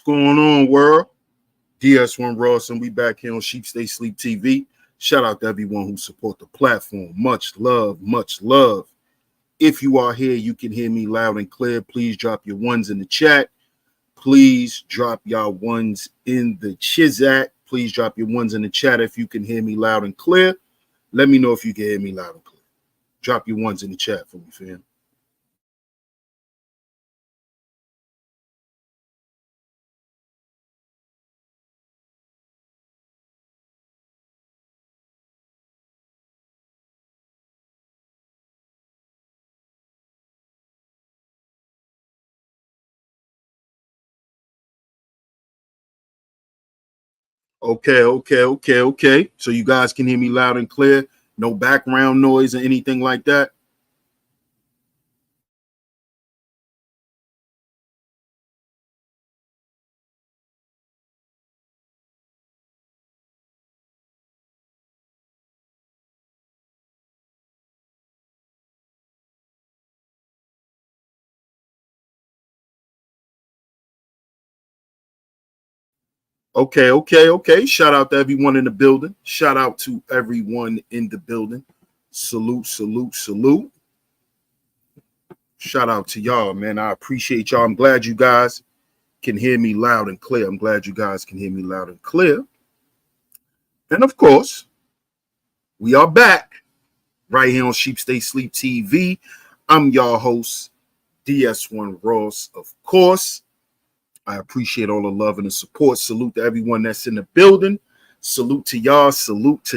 going on, world? DS1 Ross, and we back here on SHEEPSTAYSLEEPTV. Shout out to everyone who support the platform. Much love, much love. If you are here, you can hear me loud and clear. Please drop your ones in the chat. Please drop y'all ones in the chizat. Please drop your ones in the chat if you can hear me loud and clear. Let me know if you can hear me loud and clear. Drop your ones in the chat for me, fam. Okay. So you guys can hear me loud and clear. No background noise or anything like that. Okay. Shout out to everyone in the building. Shout out to everyone in the building. Salute. Shout out to y'all, man. I appreciate y'all. I'm glad you guys can hear me loud and clear. And of course, we are back right here on SHEEPSTAYSLEEPTV. I'm your host, DS1 Ross, of course. I appreciate all the love and the support. Salute to everyone that's in the building. Salute to y'all. Salute.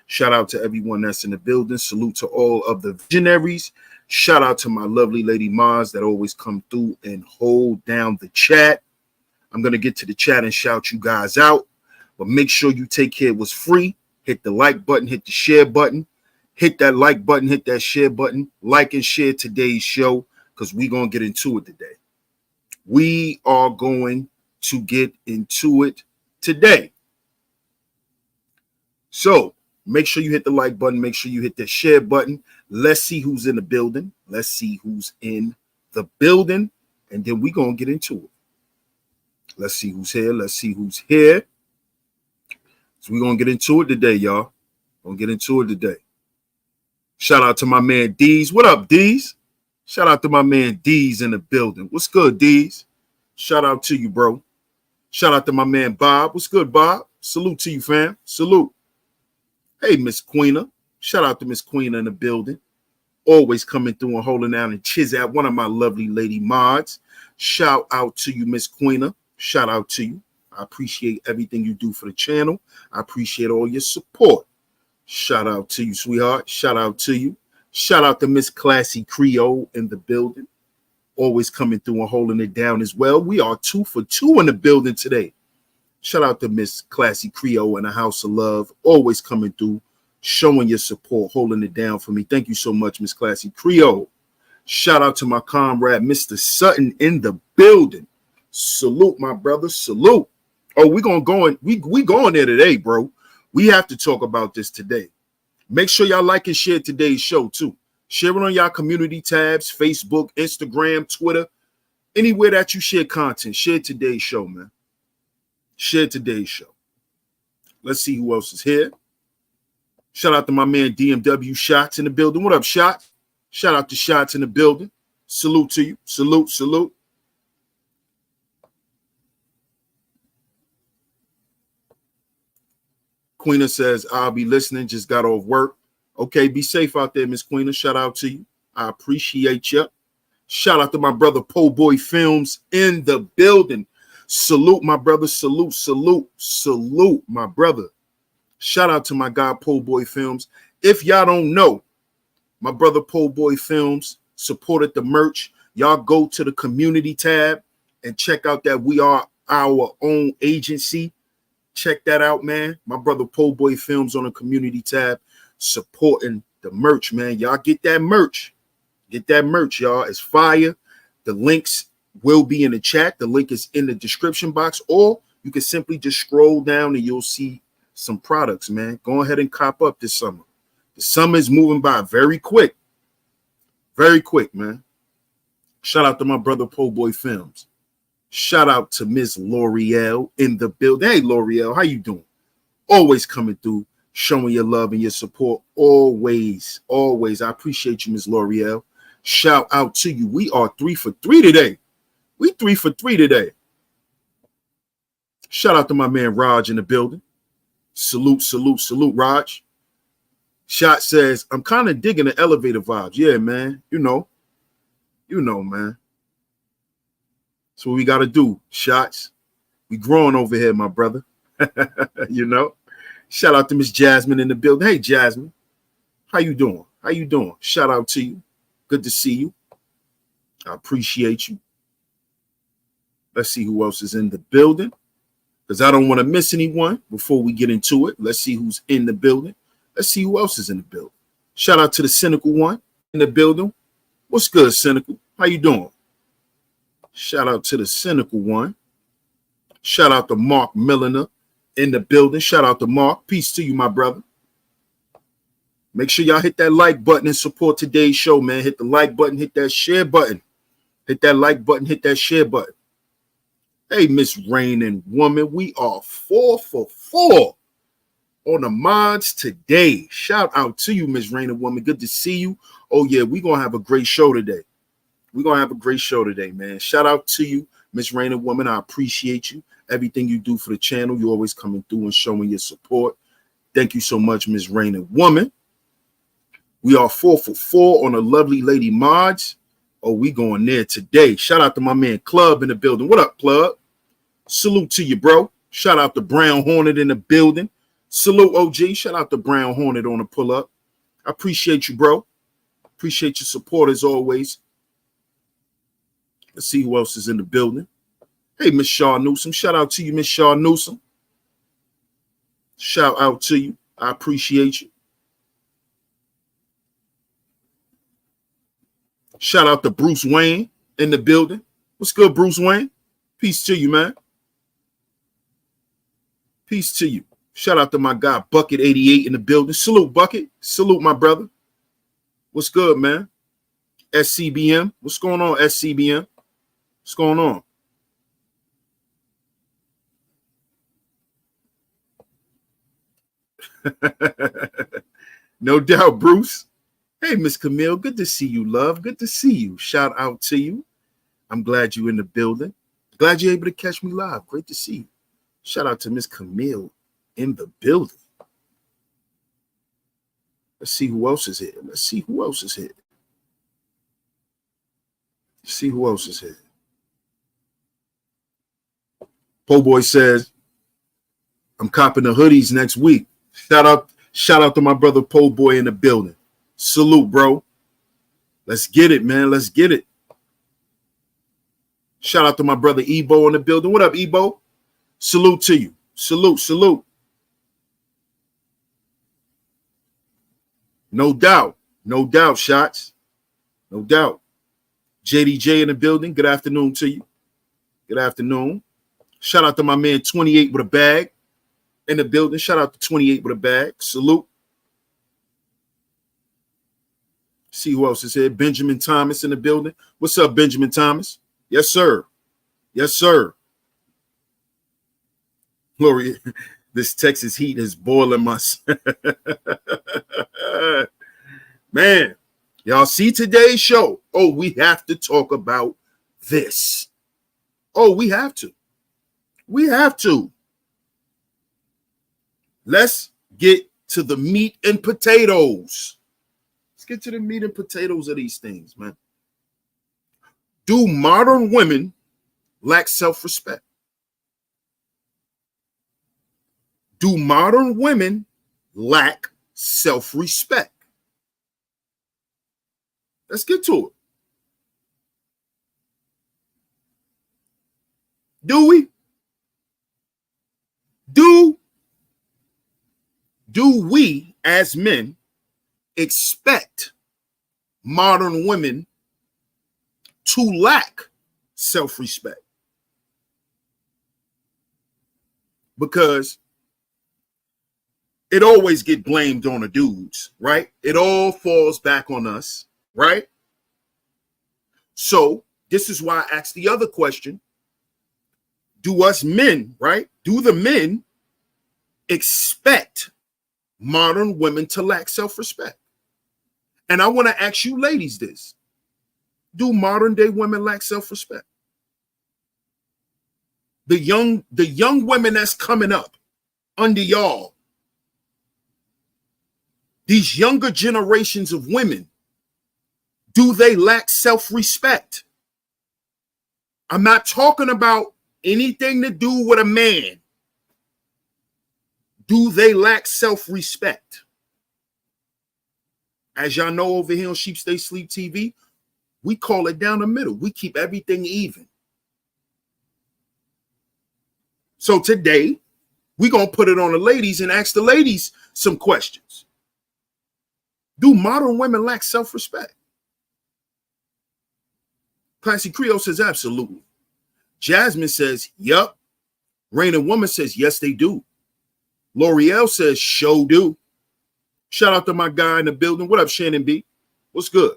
Shout out to everyone that's in the building. Salute to all of the visionaries. Shout out to my lovely lady Maz that always come through and hold down the chat. I'm going to get to the chat and shout you guys out. But make sure you take care of what's free. Hit the like button. Hit the share button. Hit that like button. Hit that share button. Like and share today's show because we're going to get into it today. We are going to get into it today. So make sure you hit the like button. Make sure you hit the share button. Let's see who's in the building. And then we're going to get into it. Let's see who's here. So we're going to get into it today, y'all. Shout out to my man D's. What up, D's? Shout out to my man D's in the building. What's good, D's? Shout out to you, bro. Shout out to my man Bob. What's good, Bob? Salute to you, fam. Salute. Hey, Miss Queena. Shout out to Miss Queena in the building. Always coming through and holding down and Chizat, one of my lovely lady mods. Shout out to you, Miss Queena. Shout out to you. I appreciate everything you do for the channel. I appreciate all your support. Shout out to you, sweetheart. Shout out to you. Shout out to Miss Classy Creole in the building. Always coming through and holding it down as well. We are 2 for 2 in the building today. Shout out to Miss Classy Creole in the House of Love. Always coming through, showing your support, holding it down for me. Thank you so much, Miss Classy Creole. Shout out to my comrade, Mr. Sutton in the building. Salute, my brother. Salute. Oh, we going there today, bro. We have to talk about this today. Make sure y'all like and share today's show, too. Share it on y'all community tabs, Facebook, Instagram, Twitter, anywhere that you share content. Share today's show, man. Share today's show. Let's see who else is here. Shout out to my man DMW Shots in the building. What up, Shots? Shout out to Shots in the building. Salute to you. Salute. Queena says, I'll be listening. Just got off work. Okay, be safe out there, Miss Queena. Shout out to you. I appreciate you. Shout out to my brother Po Boy Films in the building. Salute, my brother. Salute, my brother. Shout out to my guy Po Boy Films. If y'all don't know, my brother Po Boy Films supported the merch. Y'all go to the community tab and check out that we are our own agency. Check that out, man. My brother Po Boy Films on the community tab supporting the merch, man. Y'all get that merch. Get that merch, y'all. It's fire. The links will be in the chat. The link is in the description box, or you can simply just scroll down and you'll see some products, man. Go ahead and cop up this summer. The summer is moving by very quick. Very quick, man. Shout out to my brother Po Boy Films. Shout out to Miss L'Oreal in the building. Hey, L'Oreal, how you doing? Always coming through, showing your love and your support. Always, always. I appreciate you, Miss L'Oreal. Shout out to you. We are 3 for 3 today. We 3 for 3 today. Shout out to my man Raj in the building. Salute, salute, salute, Raj. Shot says, I'm kind of digging the elevator vibes. Yeah, man. You know, man. That's what we got to do. Shots. We growing over here, my brother. You know. Shout out to Miss Jasmine in the building. Hey, Jasmine. How you doing? How you doing? Shout out to you. Good to see you. I appreciate you. Let's see who else is in the building, because I don't want to miss anyone before we get into it. Let's see who's in the building. Let's see who else is in the building. Shout out to the Cynical one in the building. What's good, Cynical? How you doing? Shout out to the Cynical one. Shout out to Mark Milliner in the building. Shout out to Mark. Peace to you, my brother. Make sure y'all hit that like button and support today's show, man. Hit the like button, hit that share button. Hit that like button, hit that share button. Hey, Miss Raining Woman, we are 4 for 4 on the mods today. Shout out to you, Miss Raining Woman. Good to see you. Oh, yeah, we're going to have a great show today. We're going to have a great show today, man. Shout out to you, Miss Raining Woman. I appreciate you. Everything you do for the channel, you're always coming through and showing your support. Thank you so much, Miss Raining Woman. We are 4 for 4 on the lovely lady mods. Oh, we going there today. Shout out to my man Club in the building. What up, Club? Salute to you, bro. Shout out to Brown Hornet in the building. Salute, OG. Shout out to Brown Hornet on the pull-up. I appreciate you, bro. Appreciate your support as always. Let's see who else is in the building. Hey, Miss Shaw Newsom. Shout out to you, Miss Shaw Newsom. Shout out to you. I appreciate you. Shout out to Bruce Wayne in the building. What's good, Bruce Wayne? Peace to you, man. Peace to you. Shout out to my guy, Bucket 88 in the building. Salute, Bucket. Salute, my brother. What's good, man? SCBM. What's going on, SCBM? What's going on? No doubt, Bruce. Hey, Miss Camille. Good to see you, love. Good to see you. Shout out to you. I'm glad you're in the building. Glad you're able to catch me live. Great to see you. Shout out to Miss Camille in the building. Let's see who else is here. Let's see who else is here. Let's see who else is here. Po Boy says, I'm copping the hoodies next week. Shout out to my brother Po Boy in the building. Salute, bro. Let's get it, man. Let's get it. Shout out to my brother Ebo in the building. What up, Ebo? Salute to you. Salute, salute. No doubt. No doubt, Shots. No doubt. JDJ in the building. Good afternoon to you. Good afternoon. Shout out to my man 28 with a bag in the building. Shout out to 28 with a bag. Salute. See who else is here. Benjamin Thomas in the building. What's up, Benjamin Thomas? Yes, sir. Yes, sir. Gloria, this Texas heat is boiling my man. Y'all see today's show? Oh, we have to talk about this. Oh, we have to. We have to. Let's get to the meat and potatoes. Let's get to the meat and potatoes of these things, man. Do modern women lack self-respect? Do modern women lack self-respect? Let's get to it. Do we? Do we as men expect modern women to lack self-respect? Because it always get blamed on the dudes, right? It all falls back on us, right? So this is why I asked the other question. do us men, right? Do the men expect modern women to lack self-respect? And I want to ask you ladies this. Do modern day women lack self-respect? The young women that's coming up under y'all, these younger generations of women, do they lack self-respect? I'm not talking about anything to do with a man. Do they lack self-respect? As y'all know, over here on SHEEPSTAYSLEEPTV, we call it down the middle. We keep everything even. So today, we're going to put it on the ladies and ask the ladies some questions. Do modern women lack self-respect? Classy Creole says absolutely. Jasmine says, yup. Rain and Woman says, yes, they do. L'Oreal says, show do. Shout out to my guy in the building. What up, Shannon B? What's good?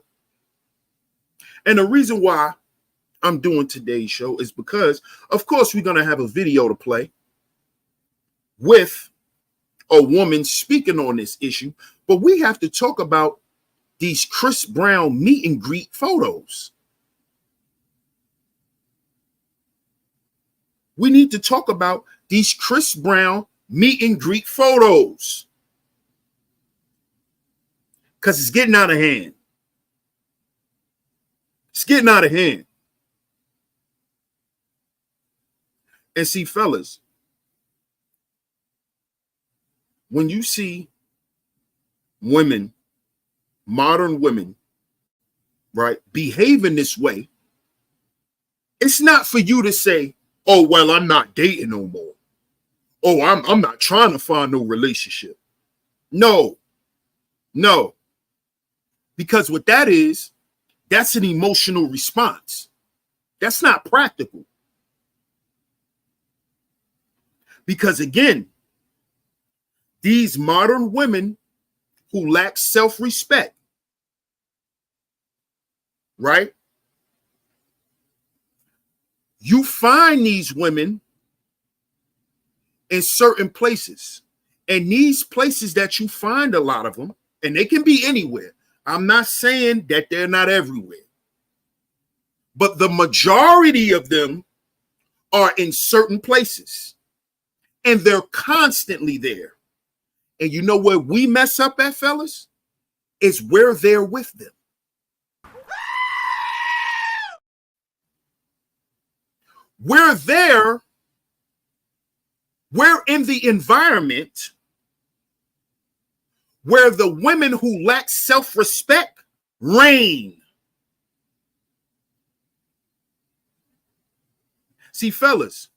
And the reason why I'm doing today's show is because, of course, we're going to have a video to play with a woman speaking on this issue, but we have to talk about these Chris Brown meet and greet photos. We need to talk about these Chris Brown meet and greet photos because it's getting out of hand. It's getting out of hand. And see, fellas, when you see women, modern women, right, behaving this way, it's not for you to say, oh, well, I'm not dating no more. Oh, I'm not trying to find no relationship. No. Because what that is, that's an emotional response. That's not practical. Because again, these modern women who lack self-respect, right? You find these women in certain places. And these places that you find a lot of them, and they can be anywhere. I'm not saying that they're not everywhere. But the majority of them are in certain places. And they're constantly there. And you know where we mess up at, fellas? Is we're there with them. We're there. We're in the environment where the women who lack self-respect reign. See, fellas,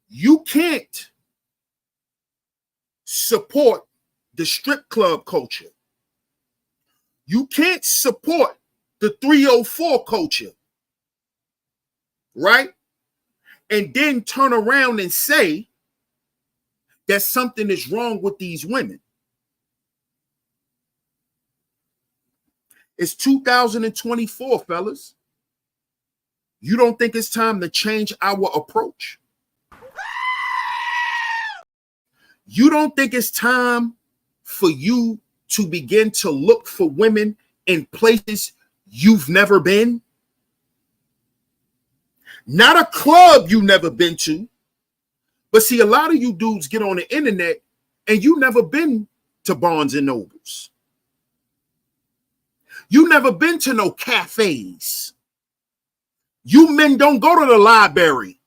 you can't support the strip club culture. You can't support the 304 culture, right? And then turn around and say that something is wrong with these women. It's 2024, fellas. You don't think it's time to change our approach? You don't think it's time for you to begin to look for women in places you've never been? Not a club you've never been to. But see, a lot of you dudes get on the internet and you never been to Barnes and Nobles. You never been to no cafes. You men don't go to the library.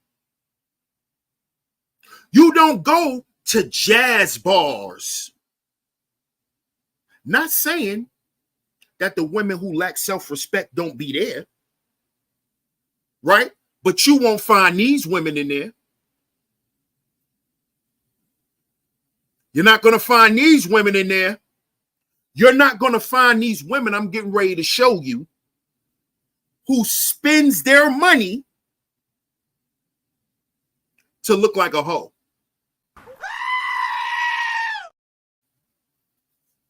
You don't go to jazz bars. Not saying that the women who lack self-respect don't be there, right? But you won't find these women in there. You're not going to find these women in there. You're not going to find these women I'm getting ready to show you who spends their money to look like a hoe.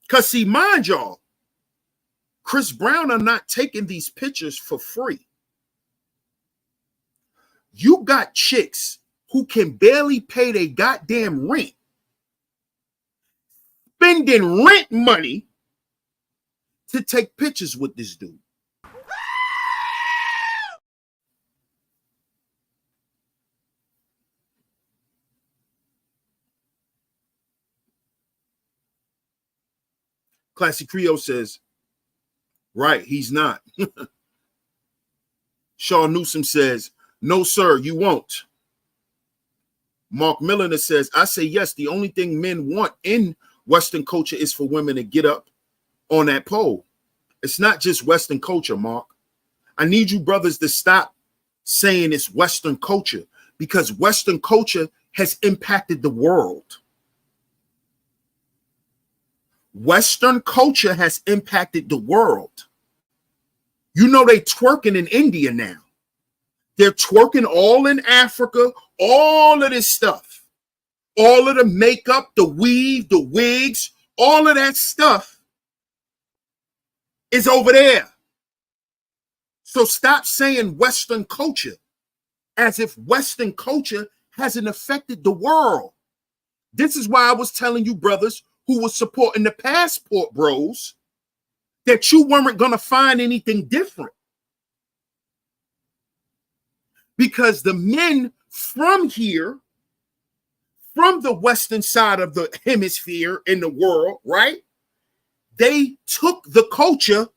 Because see, mind y'all, Chris Brown are not taking these pictures for free. You got chicks who can barely pay their goddamn rent, spending rent money to take pictures with this dude. Classic Creole says, right, he's not. Shaw Newsom says, no, sir, you won't. Mark Milliner says, I say yes, the only thing men want in Western culture is for women to get up on that pole. It's not just Western culture, Mark. I need you brothers to stop saying it's Western culture, because Western culture has impacted the world. Western culture has impacted the world. You know they twerking in India now. They're twerking all in Africa, all of this stuff. All of the makeup, the weave, the wigs, all of that stuff is over there. So stop saying Western culture as if Western culture hasn't affected the world. This is why I was telling you brothers who were supporting the passport bros that you weren't going to find anything different. Because the men from here, from the Western side of the hemisphere in the world, right? They took the culture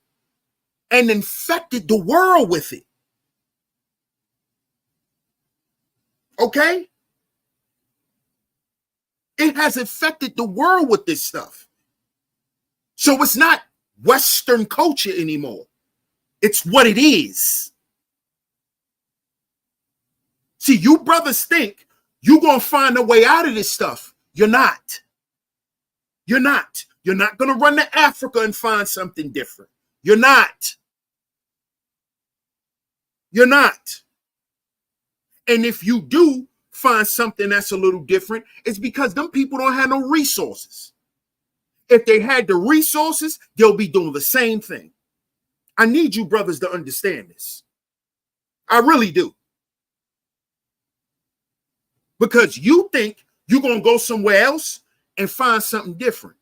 and infected the world with it. Okay? It has affected the world with this stuff. So it's not Western culture anymore. It's what it is. See, you brothers think you're going to find a way out of this stuff. You're not. You're not. You're not going to run to Africa and find something different. You're not. You're not. And if you do find something that's a little different, it's because them people don't have no resources. If they had the resources, they'll be doing the same thing. I need you brothers to understand this. I really do. Because you think you're going to go somewhere else and find something different.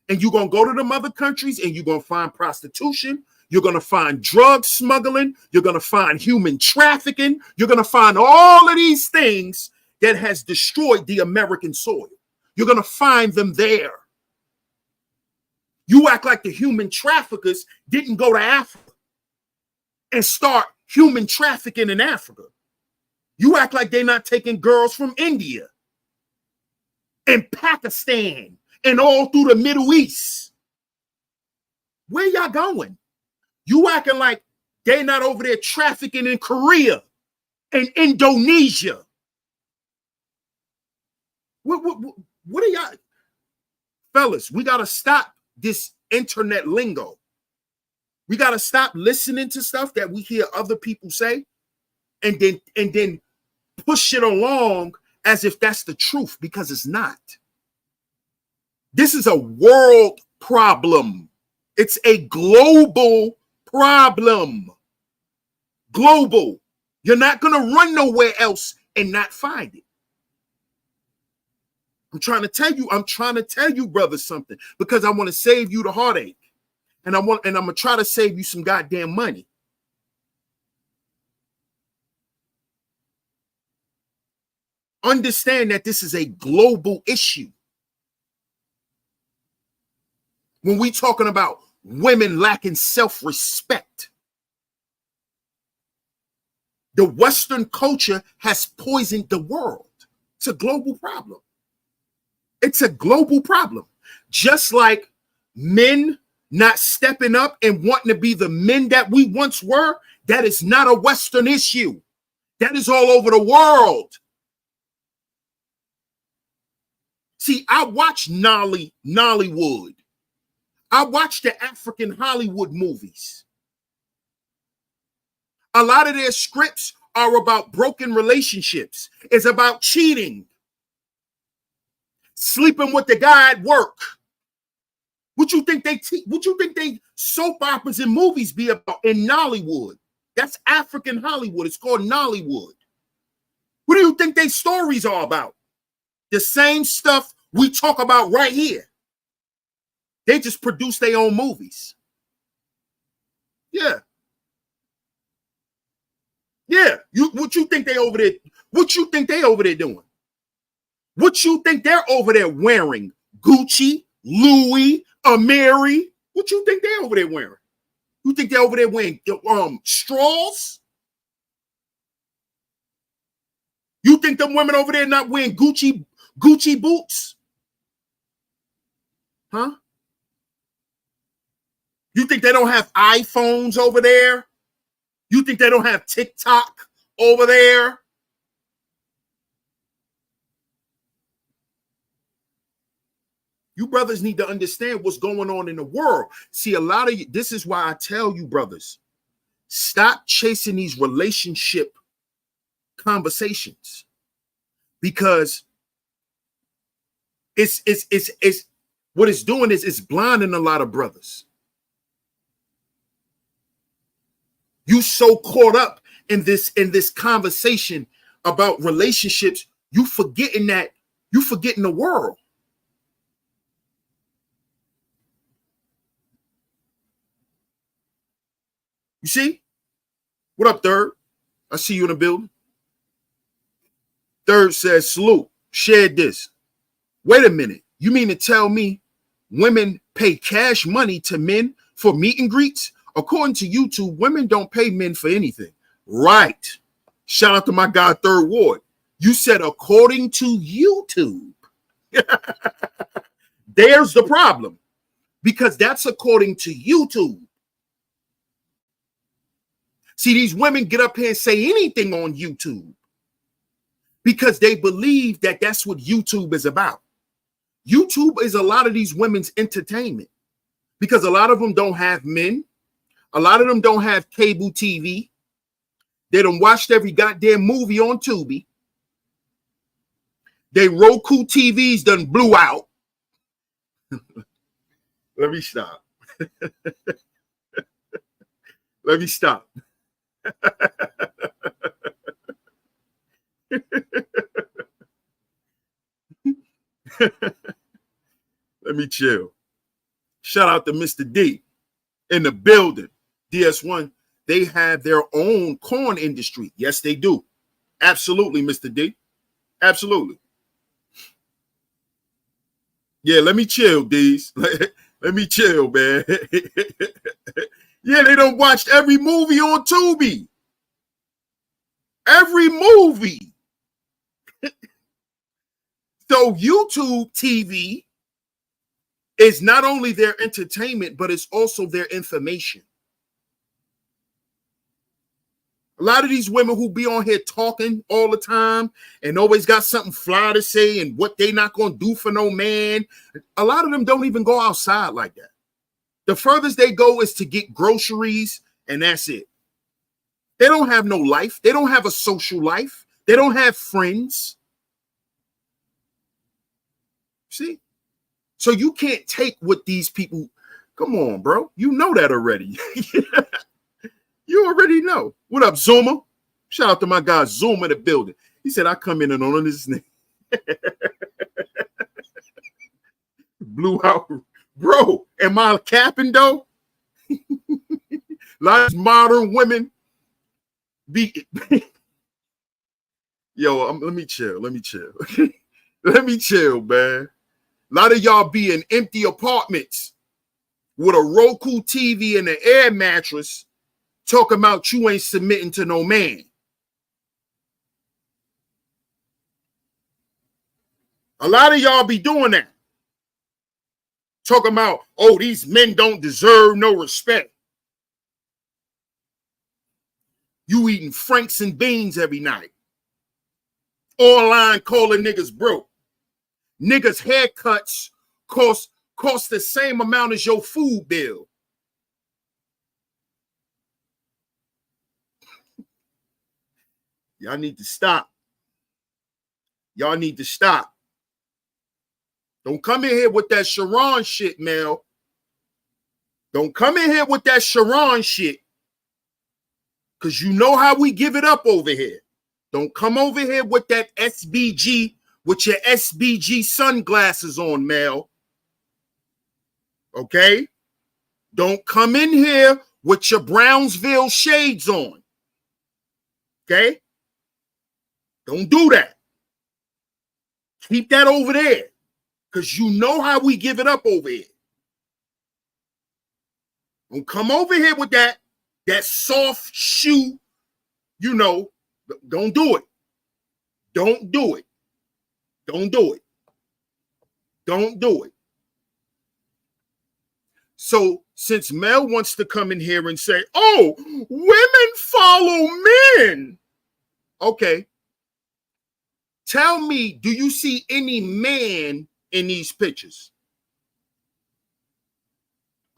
And you're going to go to them other countries and you're going to find prostitution. You're going to find drug smuggling. You're going to find human trafficking. You're going to find all of these things that has destroyed the American soil. You're going to find them there. You act like the human traffickers didn't go to Africa and start human trafficking in Africa. You act like they're not taking girls from India and Pakistan and all through the Middle East. Where y'all going? You acting like they're not over there trafficking in Korea and Indonesia. What are y'all? Fellas, we got to stop this internet lingo. We got to stop listening to stuff that we hear other people say and then push it along as if that's the truth, because it's not. This is a world problem. It's a global problem. Global. You're not going to run nowhere else and not find it. I'm trying to tell you, brother, something, because I want to save you the heartache. And I'm going to try to save you some goddamn money. Understand that this is a global issue. When we talking about women lacking self-respect, the Western culture has poisoned the world. It's a global problem. It's a global problem. Just like men not stepping up and wanting to be the men that we once were, that is not a Western issue. That is all over the world. See, I watch Nollywood. I watch the African Hollywood movies. A lot of their scripts are about broken relationships. It's about cheating, sleeping with the guy at work. What you think they soap operas and movies be about in Nollywood? That's African Hollywood. It's called Nollywood. What do you think their stories are about? The same stuff we talk about right here. They just produce their own movies. Yeah. Yeah. What you think they over there? What you think they over there doing? What you think they're over there wearing? Gucci, Louis, Amiri. What you think they over there wearing? You think they're over there wearing straws? You think them women over there not wearing Gucci boots? Huh? You think they don't have iPhones over there? You think they don't have TikTok over there? You brothers need to understand what's going on in the world. See, a lot of you, this is why I tell you, brothers, stop chasing these relationship conversations, because it's what it's doing is it's blinding a lot of brothers. You so caught up in this conversation about relationships, you forgetting the world. You see? What up, Third? I see you in the building. Third says, salute, shared this. Wait a minute. You mean to tell me women pay cash money to men for meet and greets? According to YouTube, women don't pay men for anything. Right. Shout out to my guy, Third Ward. You said according to YouTube. There's the problem. Because that's according to YouTube. See, these women get up here and say anything on YouTube because they believe that that's what YouTube is about. YouTube is a lot of these women's entertainment because a lot of them don't have men. A lot of them don't have cable TV. They done watched every goddamn movie on Tubi. They Roku TVs done blew out. Let me stop. Let me stop. Let me chill. Shout out to Mr. D in the building. DS1, they have their own corn industry. Yes, they do. Absolutely, Mr. D. Absolutely. Yeah, let me chill, D's. Let me chill, man. Yeah, they done watched every movie on Tubi. Every movie. So YouTube TV is not only their entertainment, but it's also their information. A lot of these women who be on here talking all the time and always got something fly to say and what they not going to do for no man, a lot of them don't even go outside like that. The furthest they go is to get groceries, and that's it. They don't have no life. They don't have a social life. They don't have friends. See? So you can't take what these people, come on, bro. You know that already. You already know. What up, Zuma? Shout out to my guy Zuma in the building. He said, I come in and on this name. Blew out. Bro, am I capping though? A lot of modern women be yo, let me chill. Let me chill. Let me chill, man. A lot of y'all be in empty apartments with a Roku TV and an air mattress talking about you ain't submitting to no man. A lot of y'all be doing that. Talking about, oh, these men don't deserve no respect. You eating Franks and beans every night. Online calling niggas broke. Niggas' haircuts cost the same amount as your food bill. Y'all need to stop. Y'all need to stop. Don't come in here with that Sharon shit, Mel. Don't come in here with that Sharon shit. Because you know how we give it up over here. Don't come over here with that SBG, with your SBG sunglasses on, Mel. Okay? Don't come in here with your Brownsville shades on. Okay? Don't do that. Keep that over there. Because you know how we give it up over here. Don't come over here with that soft shoe, you know. Don't do it. Don't do it. Don't do it. Don't do it. So since Mel wants to come in here and say, oh, women follow men. Okay. Tell me, do you see any man in these pictures?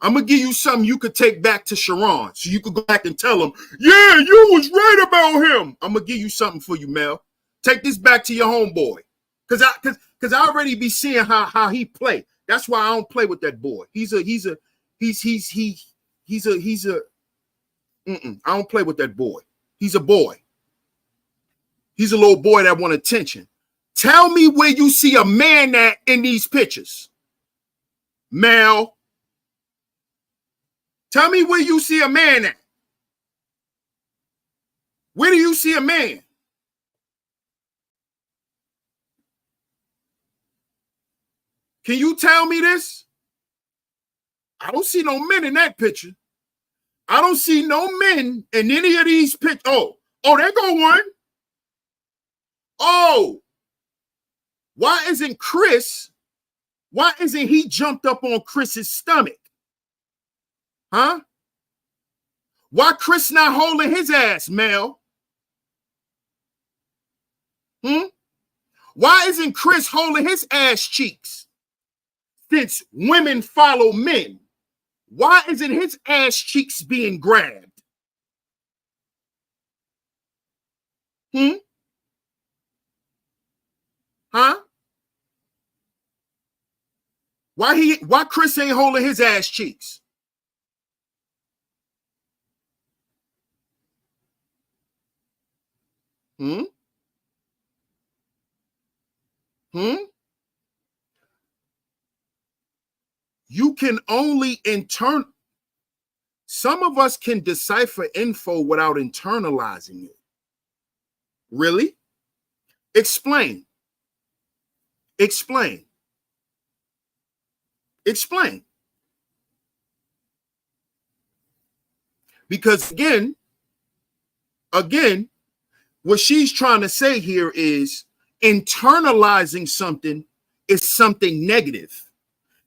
I'm going to give you something you could take back to Sharon so you could go back and tell him, yeah, you was right about him. I'm going to give you something for you, Mel. Take this back to your homeboy. Because I already be seeing how he play. That's why I don't play with that boy. I don't play with that boy. He's a boy. He's a little boy that want attention. Tell me where you see a man at in these pictures. Mel. Tell me where you see a man at. Where do you see a man? Can you tell me this? I don't see no men in that picture. I don't see no men in any of these pictures. Oh, there go one. Oh, why isn't he jumped up on Chris's stomach? Huh? Why Chris not holding his ass, Mel? Why isn't Chris holding his ass cheeks? Since women follow men, why isn't his ass cheeks being grabbed? Huh? Why Chris ain't holding his ass cheeks? You can only some of us can decipher info without internalizing it. Really? Explain. Explain. Explain. Because again, what she's trying to say here is internalizing something is something negative.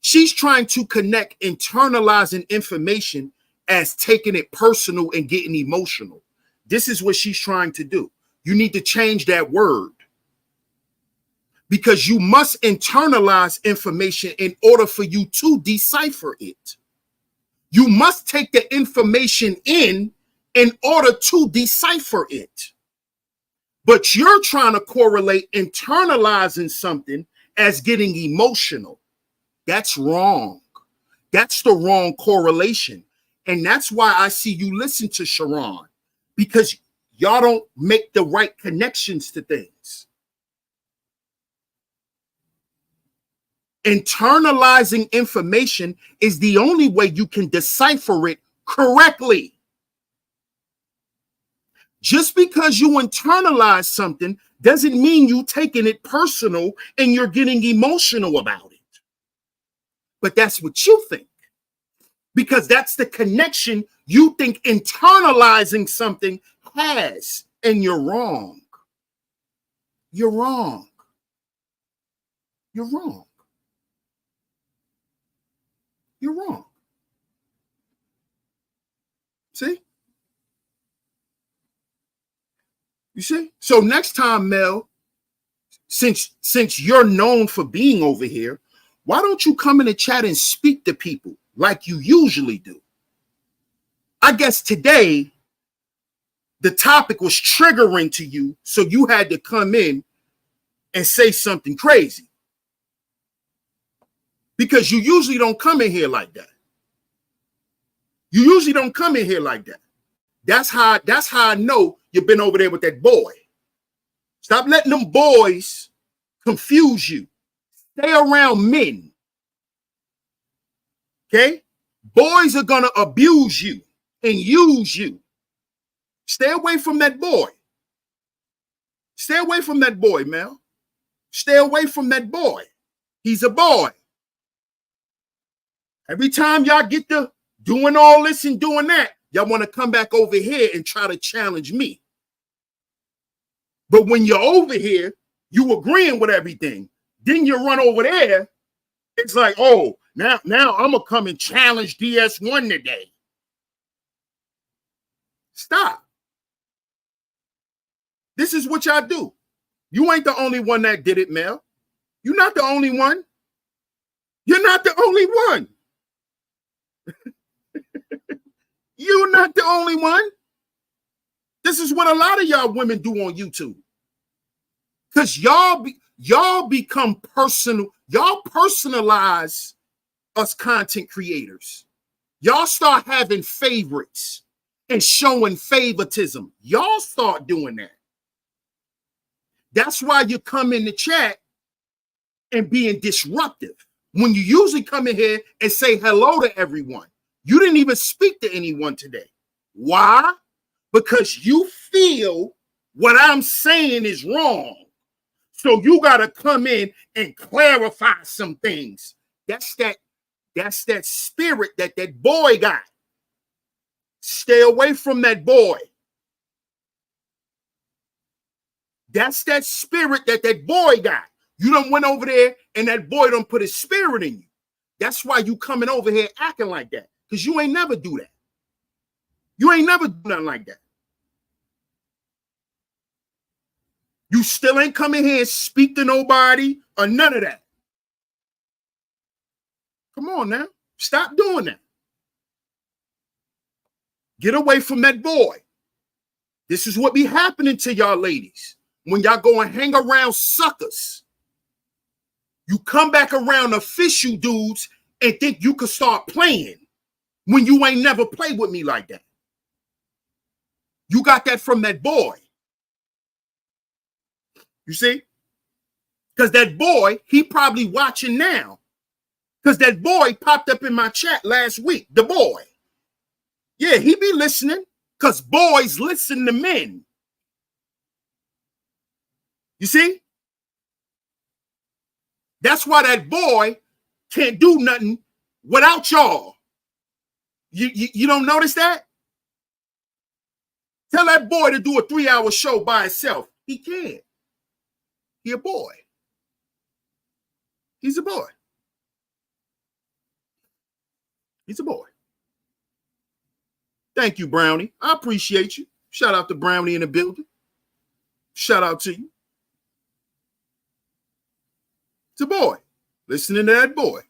She's trying to connect internalizing information as taking it personal and getting emotional. This is what she's trying to do. You need to change that word. Because you must internalize information in order for you to decipher it. You must take the information in order to decipher it. But you're trying to correlate internalizing something as getting emotional. That's wrong. That's the wrong correlation. And that's why I see you listen to Sharon, because y'all don't make the right connections to things. Internalizing information is the only way you can decipher it correctly. Just because you internalize something doesn't mean you taking it personal and you're getting emotional about it. But that's what you think. Because that's the connection you think internalizing something has. And you're wrong. You're wrong. You're wrong. You're wrong. See? You see? So next time, Mel, since you're known for being over here, why don't you come in the chat and speak to people like you usually do? I guess today the topic was triggering to you, so you had to come in and say something crazy. Because you usually don't come in here like that. You usually don't come in here like that. That's how I know you've been over there with that boy. Stop letting them boys confuse you. Stay around men. Okay? Boys are going to abuse you and use you. Stay away from that boy. Stay away from that boy, Mel. Stay away from that boy. He's a boy. Every time y'all get to doing all this and doing that, y'all want to come back over here and try to challenge me. But when you're over here, you agreeing with everything. Then you run over there. It's like, oh, now I'm going to come and challenge DS1 today. Stop. This is what y'all do. You ain't the only one that did it, Mel. You're not the only one. You're not the only one. You're not the only one. This is what a lot of y'all women do on YouTube. Because y'all become personal. Y'all personalize us content creators. Y'all start having favorites and showing favoritism. Y'all start doing that. That's why you come in the chat and being disruptive. When you usually come in here and say hello to everyone. You didn't even speak to anyone today. Why? Because you feel what I'm saying is wrong. So you got to come in and clarify some things. That's that spirit that boy got. Stay away from that boy. That's that spirit that boy got. You done went over there and that boy done put his spirit in you. That's why you coming over here acting like that. Because you ain't never do that. You ain't never do nothing like that. You still ain't coming here and speak to nobody or none of that. Come on now. Stop doing that. Get away from that boy. This is what be happening to y'all ladies. When y'all go and hang around suckers, you come back around official dudes and think you could start playing when you ain't never played with me like that. You got that from that boy. You see? Because that boy, he probably watching now. Because that boy popped up in my chat last week. The boy. Yeah, he be listening because boys listen to men. You see? That's why that boy can't do nothing without y'all. You don't notice that? Tell that boy to do a 3-hour show by himself. He can't. He a boy. He's a boy. He's a boy. Thank you, Brownie. I appreciate you. Shout out to Brownie in the building. Shout out to you. It's a boy. Listening to that boy.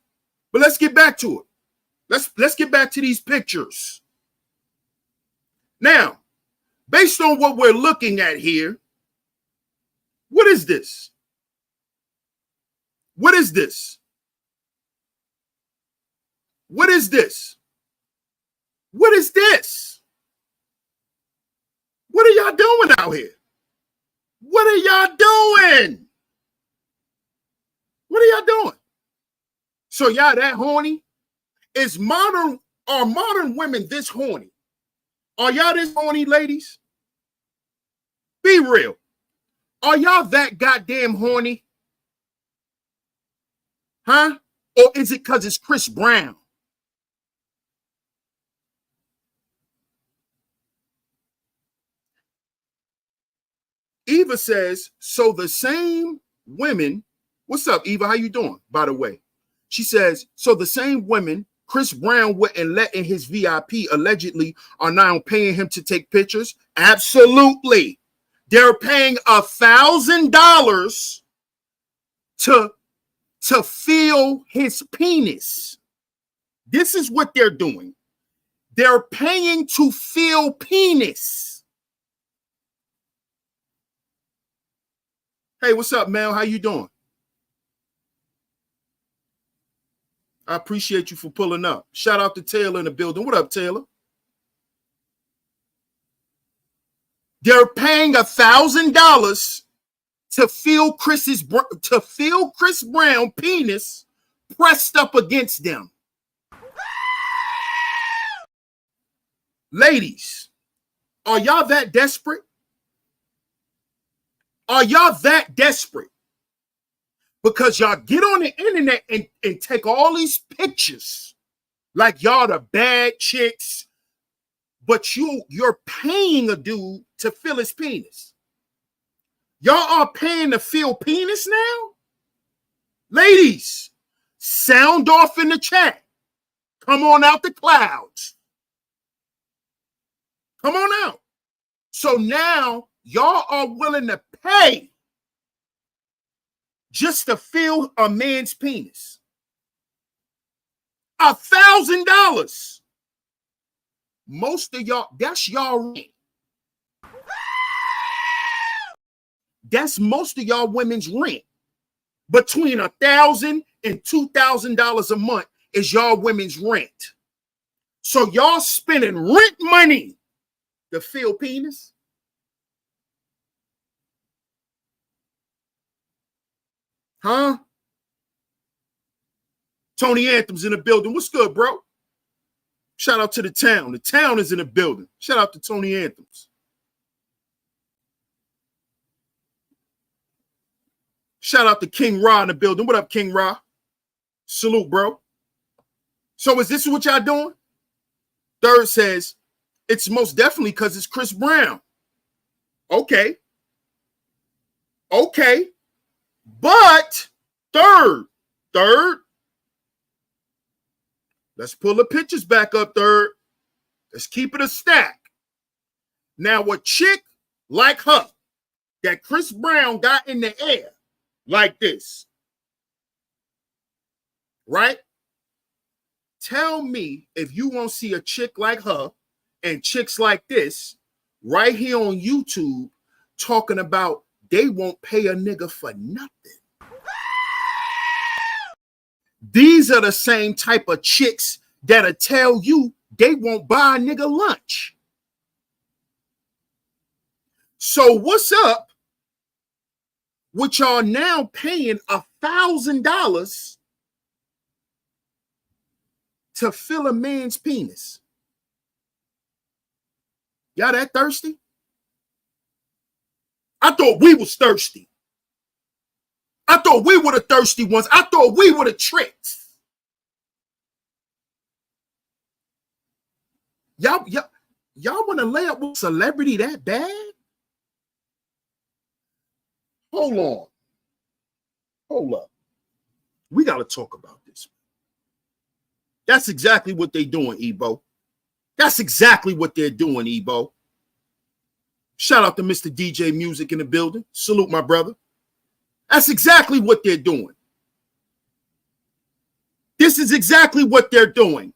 But let's get back to it. Let's get back to these pictures. Now, based on what we're looking at here, what is this? What is this? What is this? What is this? What are y'all doing out here? What are y'all doing? What are y'all doing? So y'all that horny? Are modern women this horny? Are y'all this horny, ladies? Be real. Are y'all that goddamn horny? Huh? Or is it because it's Chris Brown? Eva says, so the same women, what's up, Eva? How you doing, by the way? She says, so the same women Chris Brown wouldn't let in his VIP allegedly are now paying him to take pictures? Absolutely. They're paying $1,000 to feel his penis. This is what they're doing. They're paying to feel penis. Hey, what's up, Mel? How you doing? I appreciate you for pulling up. Shout out to Taylor in the building. What up, Taylor? They're paying $1,000 to feel Chris Brown penis pressed up against them. Ladies, are y'all that desperate? Are y'all that desperate? Because y'all get on the internet and take all these pictures like y'all the bad chicks, but you're paying a dude to feel his penis. Y'all are paying to feel penis now? Ladies, sound off in the chat. Come on out the clouds. Come on out. So now y'all are willing to pay just to feel a man's penis. $1,000. Most of y'all, that's y'all rent. That's most of y'all women's rent. Between $1,000 and $2,000 a month is y'all women's rent. So y'all spending rent money to feel penis? Huh? Tony Anthem's in the building. What's good, bro? Shout out to the town. The town is in the building. Shout out to Tony Anthems. Shout out to King Ra in the building. What up, King Ra? Salute, bro. So is this what y'all doing? Third says, it's most definitely because it's Chris Brown. Okay. Okay. But third, let's pull the pictures back up, third. Let's keep it a stack. Now, a chick like her that Chris Brown got in the air like this, right? Tell me if you won't see a chick like her and chicks like this right here on YouTube talking about they won't pay a nigga for nothing. These are the same type of chicks that'll tell you they won't buy a nigga lunch. So what's up with y'all now paying $1,000 to fill a man's penis? Y'all that thirsty? I thought we was thirsty. I thought we were the thirsty ones. I thought we were the tricks. Y'all want to lay up with celebrity that bad? Hold up. We got to talk about this. That's exactly what they're doing, Ebo. That's exactly what they're doing, Ebo. Shout out to Mr. DJ Music in the building. Salute, my brother. That's exactly what they're doing. This is exactly what they're doing.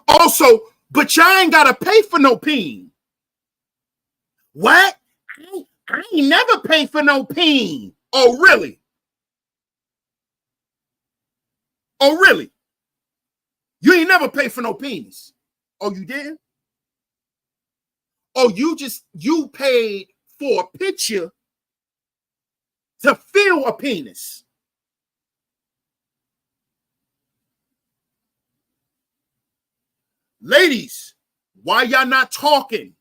Also, but y'all ain't got to pay for no peen. What? I ain't never pay for no peen. Oh, really? Oh, really? You ain't never pay for no penis. Oh, you didn't? Oh, you paid for a picture to feel a penis. Ladies, why y'all not talking?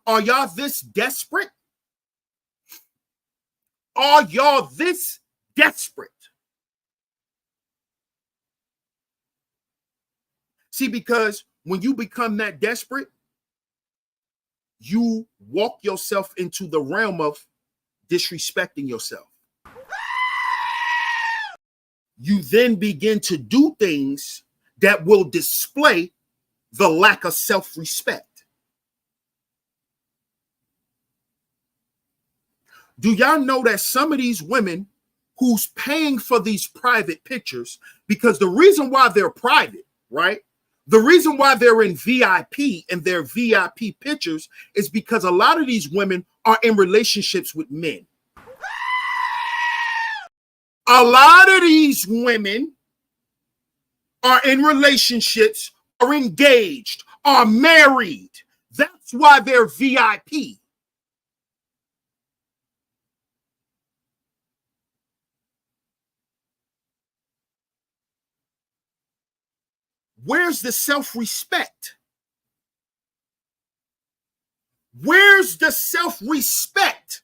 Are y'all this desperate? Are y'all this desperate? See, because when you become that desperate, you walk yourself into the realm of disrespecting yourself. You then begin to do things that will display the lack of self-respect. Do y'all know that some of these women who's paying for these private pictures, because the reason why they're private, right? The reason why they're in VIP and they're VIP pictures is because a lot of these women are in relationships with men. A lot of these women are in relationships, are engaged, are married. That's That's why they're VIP. Where's the self-respect? Where's the self-respect?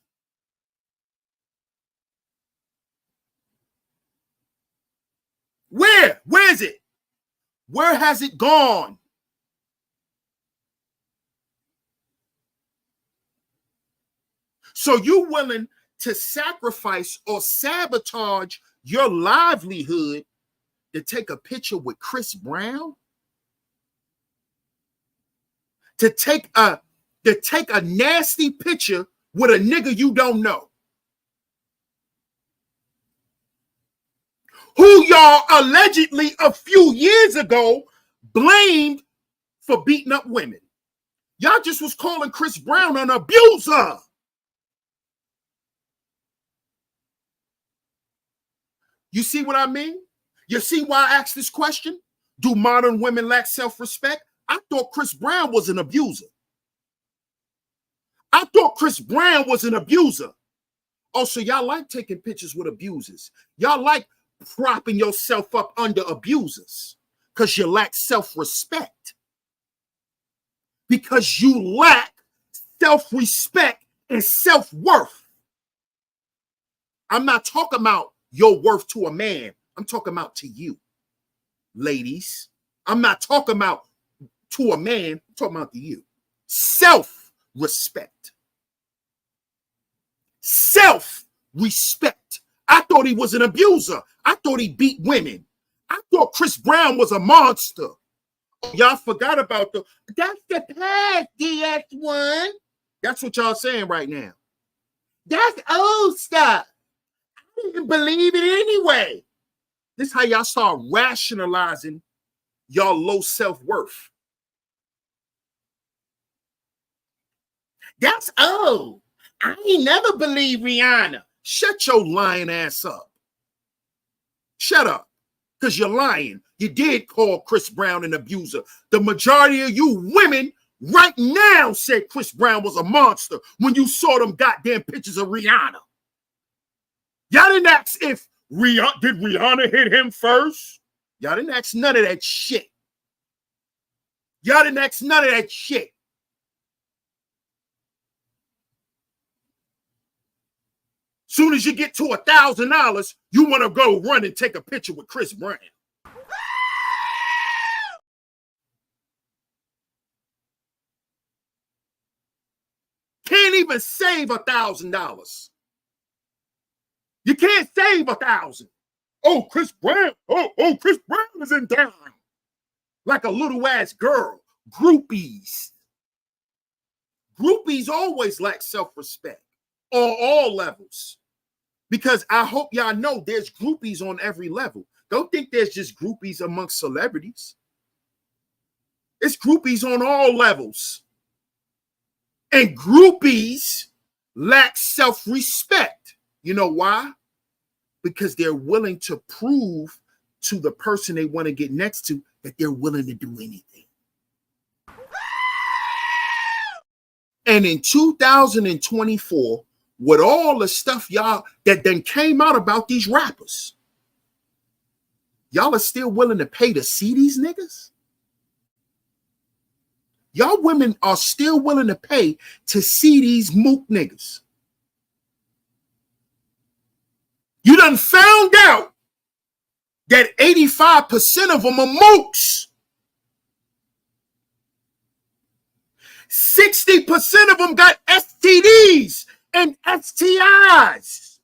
Where? Where is it? Where has it gone? So you willing to sacrifice or sabotage your livelihood to take a picture with Chris Brown? To take a nasty picture with a nigga you don't know? Who y'all allegedly a few years ago blamed for beating up women. Y'all just was calling Chris Brown an abuser. You see what I mean? You see why I asked this question? Do modern women lack self-respect? I thought Chris Brown was an abuser. I thought Chris Brown was an abuser. Oh, so y'all like taking pictures with abusers. Y'all like propping yourself up under abusers because you lack self-respect. Because you lack self-respect and self-worth. I'm not talking about your worth to a man. I'm talking about to you, ladies. I'm not talking about to a man. I'm talking about to you. Self-respect. Self-respect. I thought he was an abuser. I thought he beat women. I thought Chris Brown was a monster. Y'all forgot about that's the past, DS1. That's what y'all saying right now. That's old stuff. I didn't believe it anyway. This is how y'all start rationalizing y'all low self-worth. That's old. I ain't never believed Rihanna. Shut your lying ass up. Shut up. Because you're lying. You did call Chris Brown an abuser. The majority of you women right now said Chris Brown was a monster when you saw them goddamn pictures of Rihanna. Y'all didn't ask if did Rihanna hit him first? Y'all didn't ask none of that shit. Y'all didn't ask none of that shit. Soon as you get to $1,000, you want to go run and take a picture with Chris Brown. Can't even save $1,000. You can't save $1,000. Oh, Chris Brown. Oh, Chris Brown is in town. Like a little ass girl. Groupies. Groupies always lack self-respect on all levels. Because I hope y'all know there's groupies on every level. Don't think there's just groupies amongst celebrities. It's groupies on all levels. And groupies lack self-respect. You know why? Because they're willing to prove to the person they want to get next to that they're willing to do anything. And in 2024, with all the stuff y'all that then came out about these rappers, y'all are still willing to pay to see these niggas? Y'all women are still willing to pay to see these mook niggas. You done found out that 85% of them are mooks. 60% of them got STDs and STIs.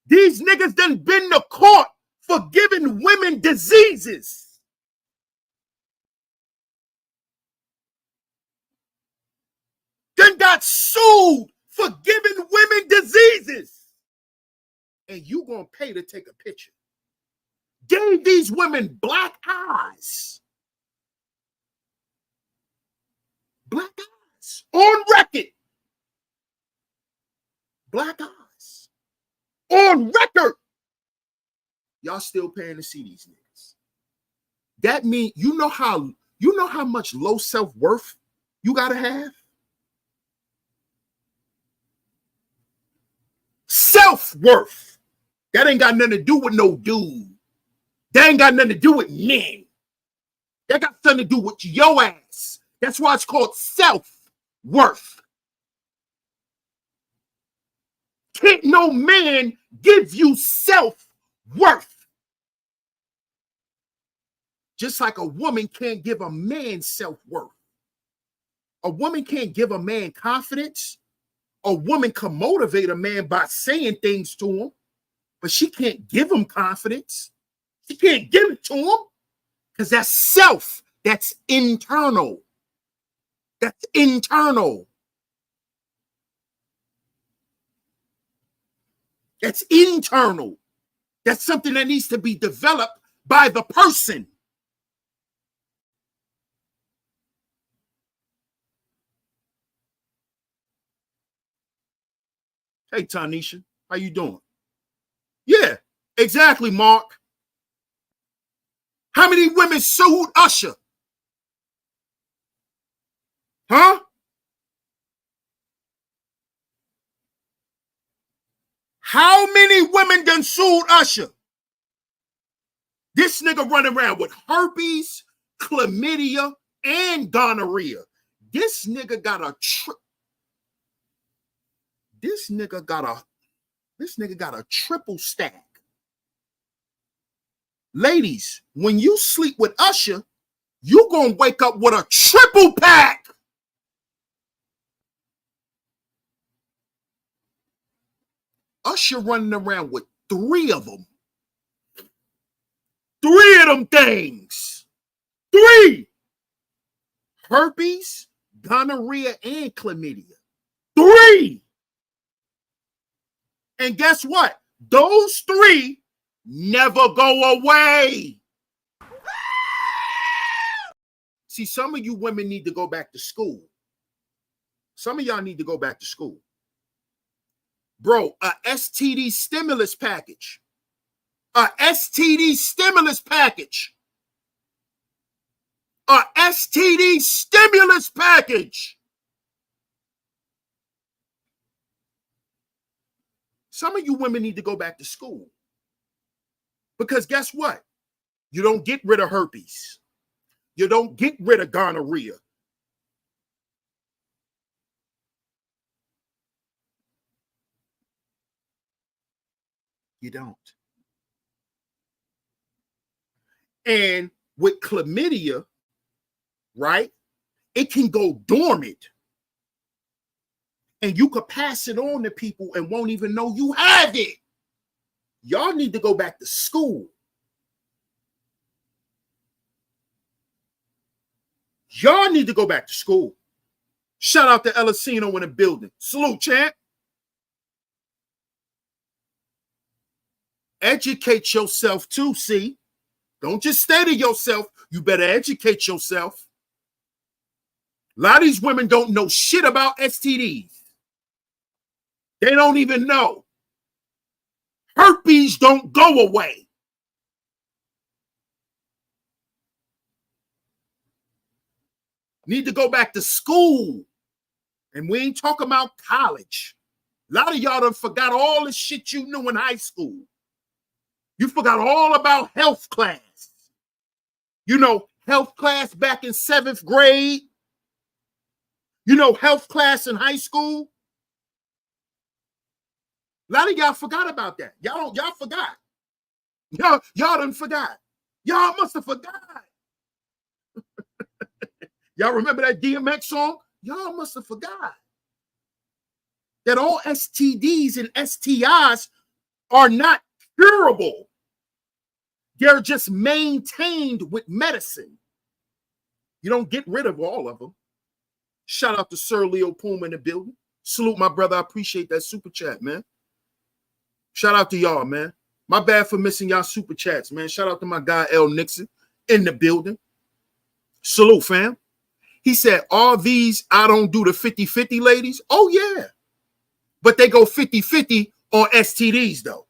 These niggas done been to court for giving women diseases. Then got sued for giving women diseases. And you gonna pay to take a picture. Gave these women black eyes. Black eyes. On record. Black eyes. On record. Y'all still paying to see these niggas. That means you know how much low self-worth you got to have? Self-worth. That ain't got nothing to do with no dude. That ain't got nothing to do with men. That got something to do with your ass. That's why it's called self-worth. Can't no man give you self-worth. Just like a woman can't give a man self-worth. A woman can't give a man confidence. A woman can motivate a man by saying things to him, but she can't give him confidence. She can't give it to him because that's self. That's internal. That's internal. That's internal. That's something that needs to be developed by the person. Hey, Tanisha, how you doing? Yeah, exactly, Mark. How many women sued Usher? Huh? How many women done sued Usher? This nigga running around with herpes, chlamydia, and gonorrhea. This nigga got a triple stack. Ladies, when you sleep with Usher, you gonna wake up with a triple pack. Usher running around with 3 of them. 3 of them things. 3. Herpes, gonorrhea, and chlamydia. 3. And guess what? Those 3 never go away. See, some of you women need to go back to school. Some of y'all need to go back to school. Bro, a STD stimulus package. A STD stimulus package. A STD stimulus package. Some of you women need to go back to school. Because guess what? You don't get rid of herpes. You don't get rid of gonorrhea. You don't. And with chlamydia, right, it can go dormant. And you could pass it on to people and won't even know you have it. Y'all need to go back to school. Y'all need to go back to school. Shout out to Elisino in the building. Salute, champ. Educate yourself too, see? Don't just stay to yourself. You better educate yourself. A lot of these women don't know shit about STDs. They don't even know. Herpes don't go away. Need to go back to school. And we ain't talking about college. A lot of y'all done forgot all the shit you knew in high school. You forgot all about health class. You know, health class back in 7th grade. You know, health class in high school. A lot of y'all forgot about that. Y'all forgot. Y'all done forgot. Y'all must have forgot. Y'all remember that DMX song? Y'all must have forgot that all STDs and STIs are not curable. They're just maintained with medicine. You don't get rid of all of them. Shout out to Sir Leo Puma in the building. Salute my brother. I appreciate that super chat, man. Shout out to y'all, man. My bad for missing y'all super chats, man. Shout out to my guy, L. Nixon, in the building. Salute, fam. He said, all these I don't do the 50-50 ladies. Oh, yeah. But they go 50-50 on STDs, though.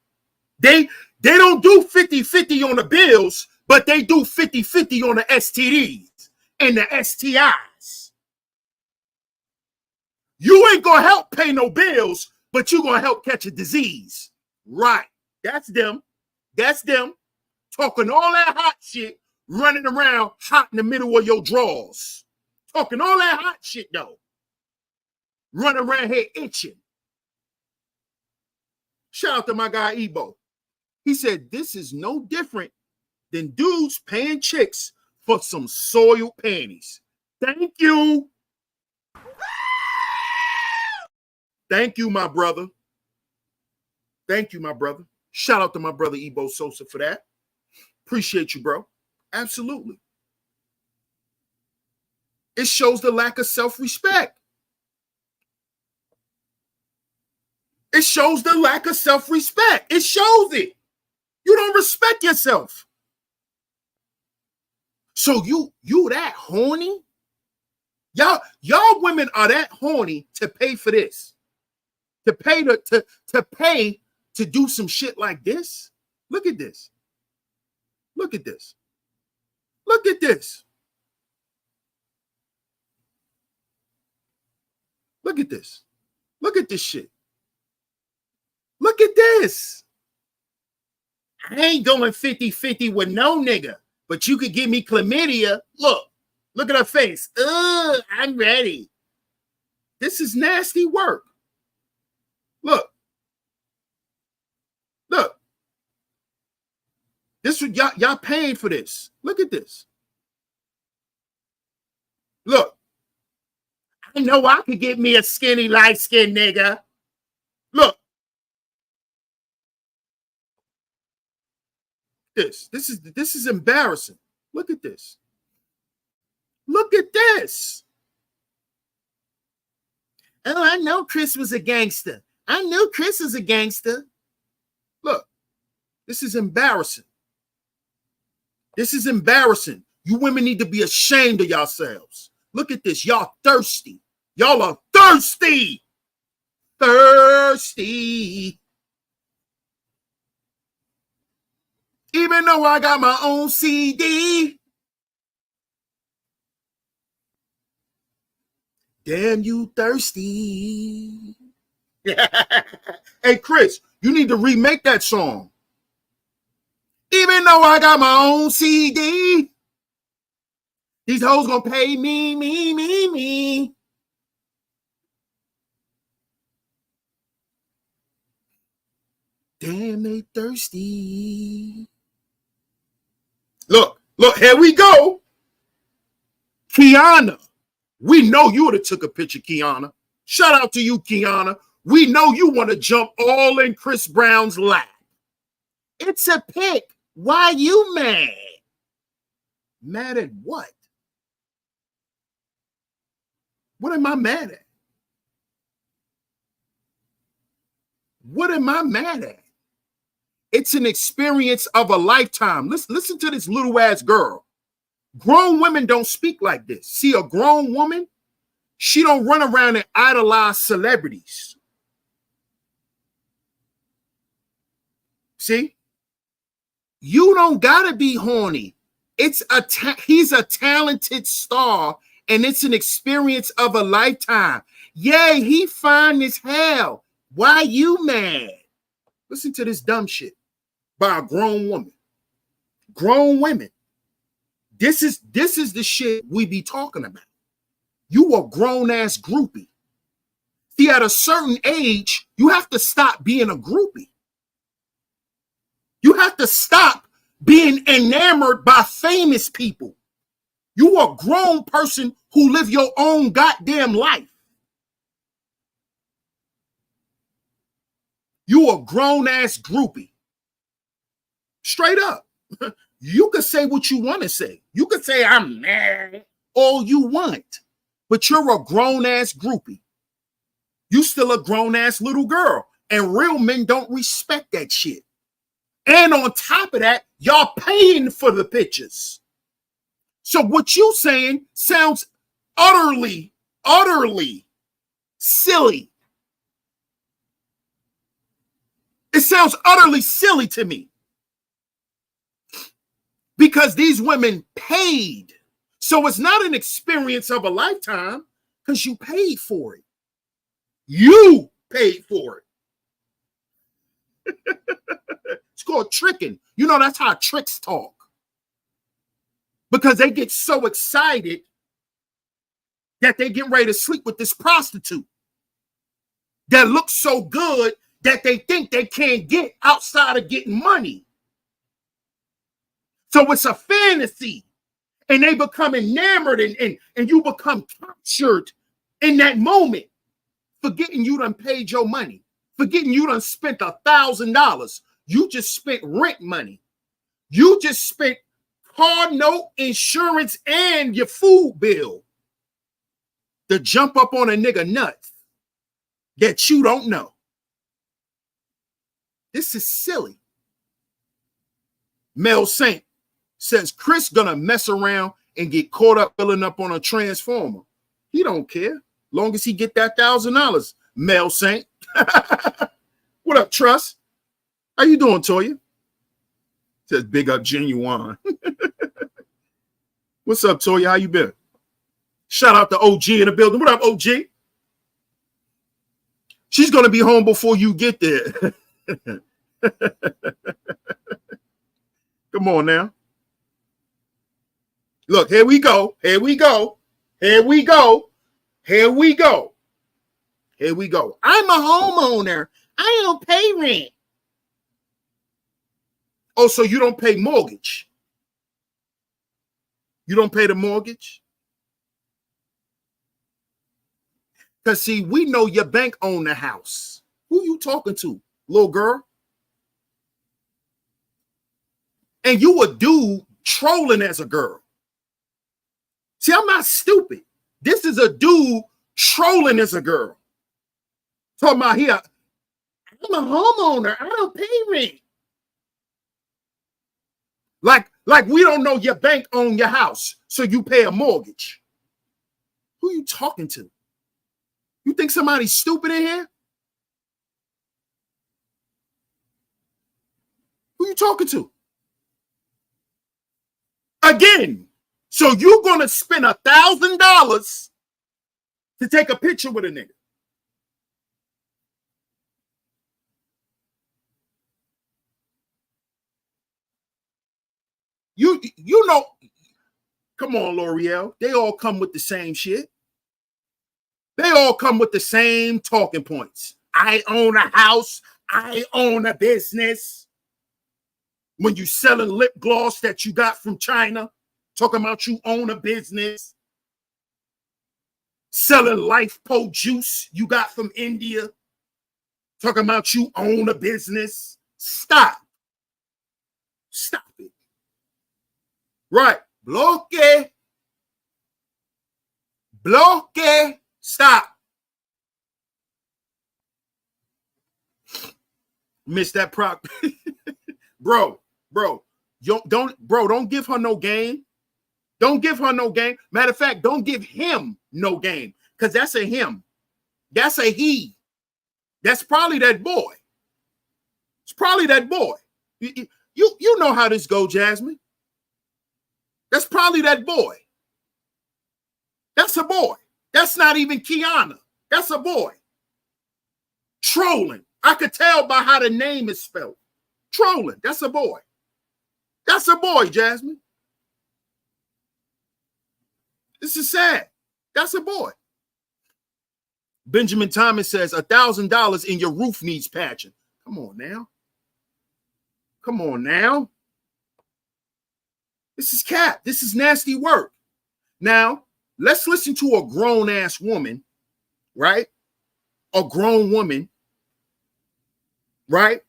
They don't do 50-50 on the bills, but they do 50-50 on the STDs and the STIs. You ain't gonna help pay no bills, but you gonna help catch a disease. Right. That's them. That's them. Talking all that hot shit, running around hot in the middle of your drawers. Talking all that hot shit, though. Running around here itching. Shout out to my guy, Ebo. He said, this is no different than dudes paying chicks for some soiled panties. Thank you. Thank you, my brother. Thank you, my brother. Shout out to my brother, Ebo Sosa, for that. Appreciate you, bro. Absolutely. It shows the lack of self-respect. It shows the lack of self-respect. It shows it. You don't respect yourself. So you that horny? Y'all women are that horny to pay for this. To pay to do some shit like this? Look at this. Look at this. Look at this. Look at this. Look at this shit. Look at this. I ain't going 50-50 with no nigga, but you could give me chlamydia. Look at her face. Ugh, I'm ready. This is nasty work. Look. This was y'all paying for this. Look at this. Look. I know I could get me a skinny, light-skinned nigga. Look. This is embarrassing. Look at this. Look at this. Oh, I know Chris was a gangster. I knew Chris was a gangster. Look, this is embarrassing. This is embarrassing. You women need to be ashamed of yourselves. Look at this. Y'all thirsty. Y'all are thirsty. Thirsty. Even though I got my own CD. Damn, you thirsty. Hey, Chris, you need to remake that song. Even though I got my own CD, these hoes gonna pay me. Damn, they thirsty. Look, here we go. Kiana. We know you would have took a picture, Kiana. Shout out to you, Kiana. We know you want to jump all in Chris Brown's lap. It's a pic. Why you mad? Mad at what? What am I mad at? What am I mad at? It's an experience of a lifetime. Listen to this little ass girl. Grown women don't speak like this. See, a grown woman, she don't run around and idolize celebrities. See? You don't gotta be horny. He's a talented star, and it's an experience of a lifetime. Yeah, he fine as hell. Why you mad? Listen to this dumb shit by a grown woman. Grown women. This is the shit we be talking about. You a grown-ass groupie. See, at a certain age, you have to stop being a groupie. You have to stop being enamored by famous people. You a grown person who live your own goddamn life. You a grown-ass groupie. Straight up. You could say what you want to say. You could say, I'm mad, all you want. But you're a grown-ass groupie. You still a grown-ass little girl. And real men don't respect that shit. And on top of that, y'all paying for the pictures. So what you saying sounds utterly silly. It sounds utterly silly to me. Because these women paid. So it's not an experience of a lifetime because you paid for it. You paid for it. It's called tricking. You know, that's how tricks talk. Because they get so excited that they get ready to sleep with this prostitute that looks so good that they think they can't get outside of getting money. So it's a fantasy. And they become enamored and you become captured in that moment, forgetting you done paid your money, forgetting you done spent $1,000. You just spent rent money. You just spent car note, insurance, and your food bill to jump up on a nigga nuts that you don't know. This is silly. Mel Saint says Chris gonna mess around and get caught up filling up on a transformer. He don't care, long as he get that $1,000. Mel Saint. What up, Trust? How you doing, Toya? Says big up Genuine. What's up, Toya? How you been? Shout out to OG in the building. What up, OG? She's gonna be home before you get there. Come on now. Look, here we go. Here we go. Here we go. Here we go. Here we go. I'm a homeowner. I don't pay rent. Oh, so you don't pay mortgage? You don't pay the mortgage? Because, see, we know your bank owned the house. Who you talking to, little girl? And you a dude trolling as a girl. See, I'm not stupid. This is a dude trolling as a girl. Talking about here, I'm a homeowner. I don't pay rent. Like we don't know your bank own your house, so you pay a mortgage. Who you talking to? You think somebody's stupid in here? Who you talking to? Again. So you're going to spend $1,000 to take a picture with a nigga. You know, come on, L'Oreal. They all come with the same shit. They all come with the same talking points. I own a house. I own a business. When you selling lip gloss that you got from China, talking about you own a business. Selling Life Po juice you got from India, talking about you own a business. Stop. Stop it. Right. Bloque. Bloque. Stop. Missed that prop. Bro, don't give her no game. Don't give her no game. Matter of fact, don't give him no game, because that's a him. That's a he. That's probably that boy. It's probably that boy. You know how this go, Jasmine. That's probably that boy. That's a boy. That's not even Kiana. That's a boy. Trolling. I could tell by how the name is spelled. Trolling. That's a boy. That's a boy, Jasmine. This is sad. That's a boy. Benjamin Thomas says $1,000 in your roof needs patching. Come on now. Come on now. This is cap. This is nasty work. Now, let's listen to a grown-ass woman, right? A grown woman, right?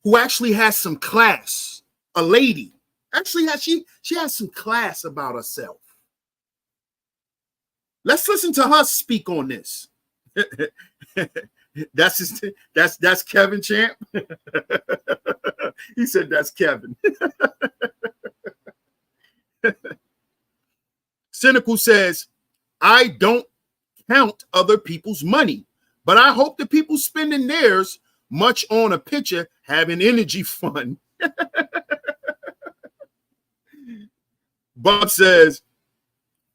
Who actually has some class. A lady. Actually, she has some class about herself. Let's listen to her speak on this. That's Kevin Champ. He said that's Kevin. Cynical says, I don't count other people's money, but I hope the people spending theirs much on a picture having energy fun. Bob says,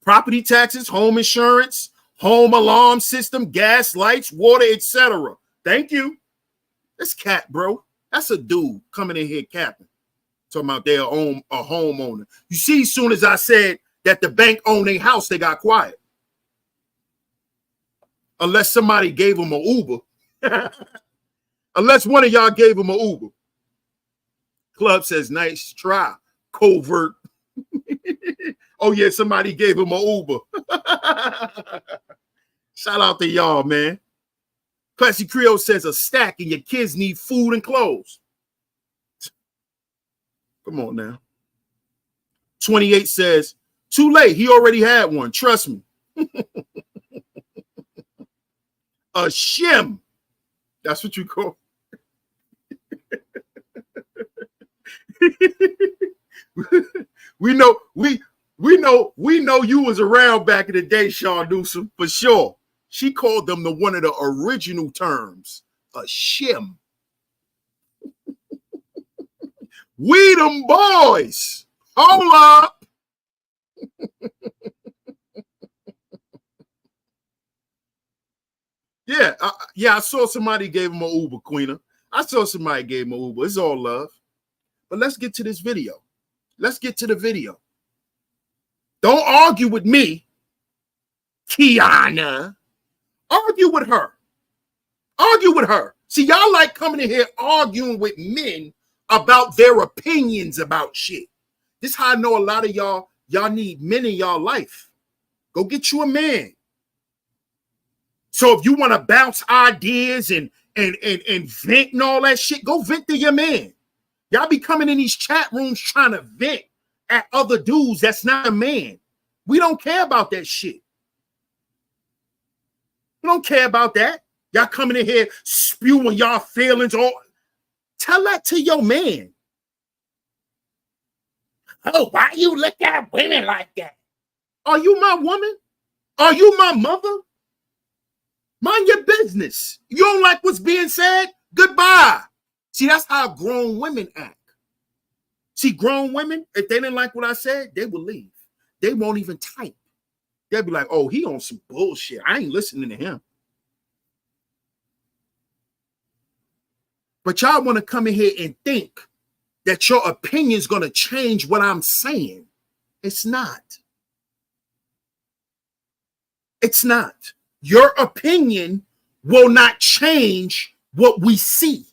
property taxes, home insurance, home alarm system, gas, lights, water, etc. Thank you. That's cat, bro. That's a dude coming in here capping. Talking about their own a homeowner. You see, as soon as I said that the bank owned a house, they got quiet. Unless somebody gave them an Uber. Unless one of y'all gave them an Uber. Club says, nice try, covert. Oh, yeah, somebody gave him an Uber. Shout out to y'all, man. Classy Creole says a stack and your kids need food and clothes. Come on now. 28 says, too late. He already had one. Trust me. A shim. That's what you call. we know you was around back in the day, Sean Newsom, for sure. She called them one of the original terms, a shim. We them boys. Hold up. Yeah, I saw somebody gave him an Uber, Queena. I saw somebody gave him an Uber. It's all love. But let's get to this video. Let's get to the video. Don't argue with me, Kiana. Argue with her. Argue with her. See, y'all like coming in here arguing with men about their opinions about shit. This is how I know a lot of y'all need men in y'all life. Go get you a man. So if you want to bounce ideas and vent and all that shit, go vent to your man. Y'all be coming in these chat rooms trying to vent at other dudes that's not a man. We don't care about that shit. We don't care about that. Y'all coming in here spewing y'all feelings. Tell that to your man. Oh, why you look at women like that? Are you my woman? Are you my mother? Mind your business. You don't like what's being said? Goodbye. See, that's how grown women act. See, grown women, if they didn't like what I said, they will leave. They won't even type. They'll be like, oh, he on some bullshit. I ain't listening to him. But y'all want to come in here and think that your opinion's going to change what I'm saying. It's not. It's not. Your opinion will not change what we see.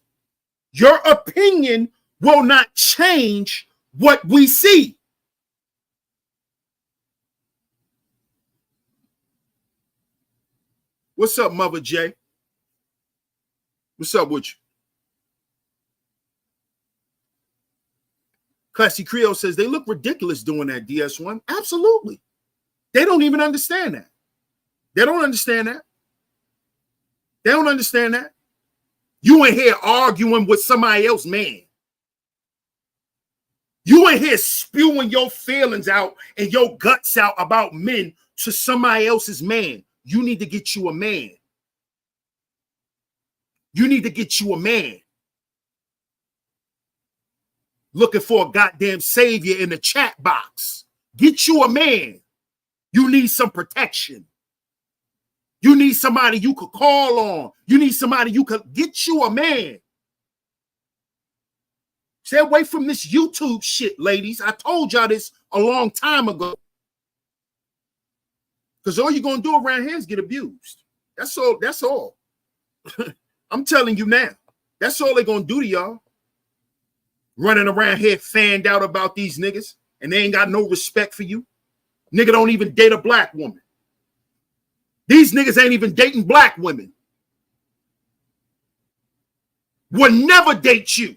Your opinion will not change what we see. What's up, Mother J? What's up with you? Classy Creole says they look ridiculous doing that, DS1. Absolutely. They don't even understand that. They don't understand that. They don't understand that. You in here arguing with somebody else, man. You in here spewing your feelings out and your guts out about men to somebody else's man. You need to get you a man. You need to get you a man. Looking for a goddamn savior in the chat box. Get you a man. You need some protection. You need somebody you could call on. You need somebody you could get you a man. Stay away from this YouTube shit, ladies. I told y'all this a long time ago. Because all you're going to do around here is get abused. That's all. That's all. I'm telling you now. That's all they're going to do to y'all. Running around here fanned out about these niggas. And they ain't got no respect for you. Nigga don't even date a black woman. These niggas ain't even dating black women. Will never date you.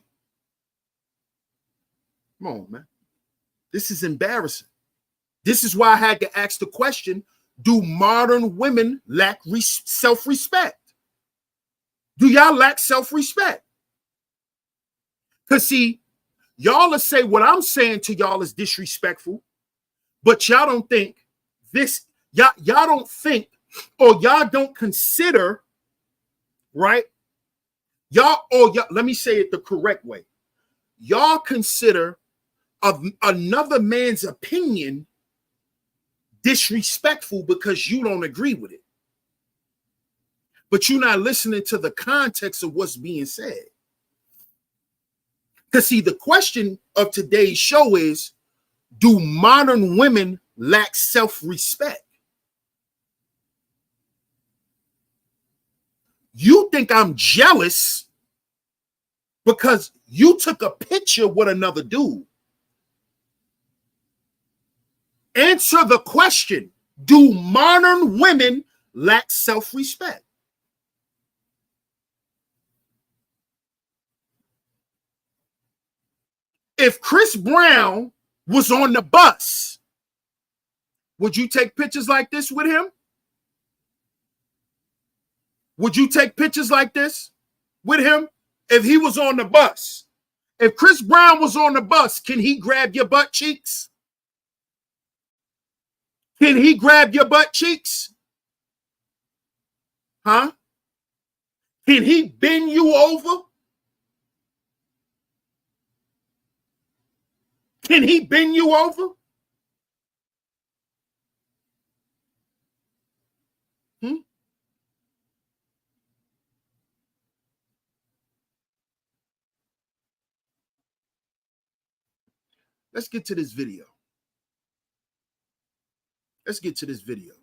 Come on, man. This is embarrassing. This is why I had to ask the question, do modern women lack self-respect? Do y'all lack self-respect? Because see, y'all will say what I'm saying to y'all is disrespectful, but y'all don't think this, y'all don't think, or y'all don't consider, right? Let me say it the correct way. Y'all consider another man's opinion disrespectful because you don't agree with it. but you're not listening to the context of what's being said. Because see, the question of today's show is, do modern women lack self-respect? You think I'm jealous because you took a picture with another dude. Answer the question, do modern women lack self-respect? If Chris Brown was on the bus, would you take pictures like this with him? Would you take pictures like this with him if he was on the bus? If Chris Brown was on the bus, can he grab your butt cheeks? Can he grab your butt cheeks? Huh? Can he bend you over? Can he bend you over? Let's get to this video. Let's get to this video.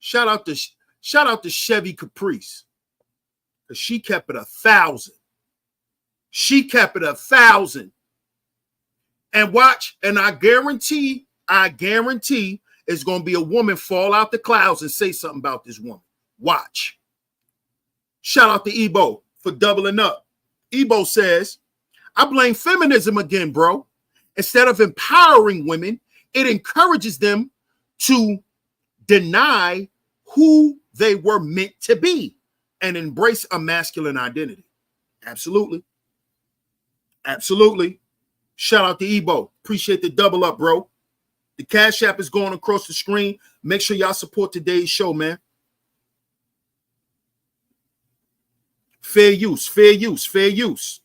Shout out to Chevy Caprice, because she kept it 1,000. She kept it 1,000. And watch, and I guarantee it's going to be a woman fall out the clouds and say something about this woman. Watch. Shout out to Ebo for doubling up. Ebo says, I blame feminism again, bro. Instead of empowering women, it encourages them to deny who they were meant to be and embrace a masculine identity. Absolutely. Absolutely. Shout out to Ebo. Appreciate the double up, bro. The Cash App is going across the screen. Make sure y'all support today's show, man. Fair use, fair use, fair use.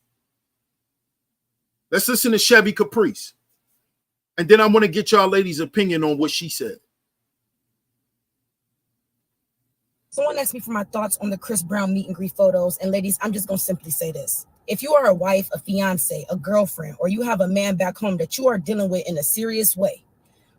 Let's listen to Chevy Caprice. And then I want to get y'all ladies' opinion on what she said. Someone asked me for my thoughts on the Chris Brown meet and greet photos. And ladies, I'm just going to simply say this. If you are a wife, a fiance, a girlfriend, or you have a man back home that you are dealing with in a serious way,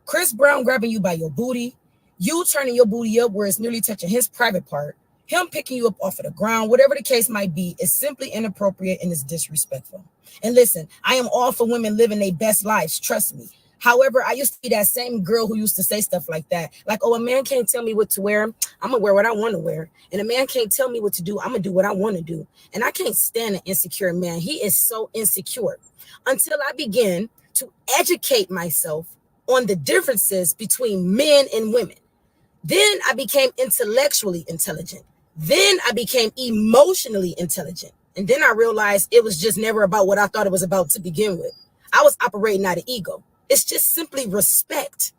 Chris Brown grabbing you by your booty, you turning your booty up where it's nearly touching his private part, him picking you up off of the ground, whatever the case might be, is simply inappropriate and is disrespectful. And listen, I am all for women living their best lives, trust me. However, I used to be that same girl who used to say stuff like that. Like, oh, a man can't tell me what to wear. I'm going to wear what I want to wear. And a man can't tell me what to do. I'm going to do what I want to do. And I can't stand an insecure man. He is so insecure. Until I begin to educate myself on the differences between men and women. Then I became intellectually intelligent. Then I became emotionally intelligent. And then I realized it was just never about what I thought it was about to begin with. I was operating out of ego. It's just simply respect.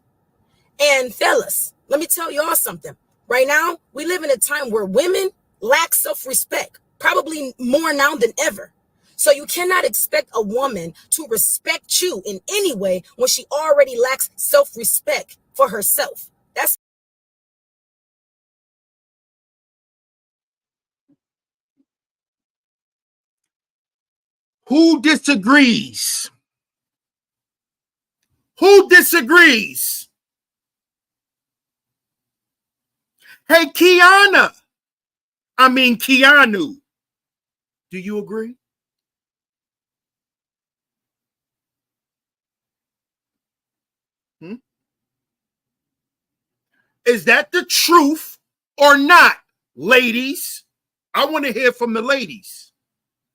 And fellas, let me tell y'all something. Right now, we live in a time where women lack self-respect, probably more now than ever. So you cannot expect a woman to respect you in any way when she already lacks self-respect for herself. That's who disagrees? Who disagrees? Hey, Keanu. Do you agree? Is that the truth or not, ladies? I want to hear from the ladies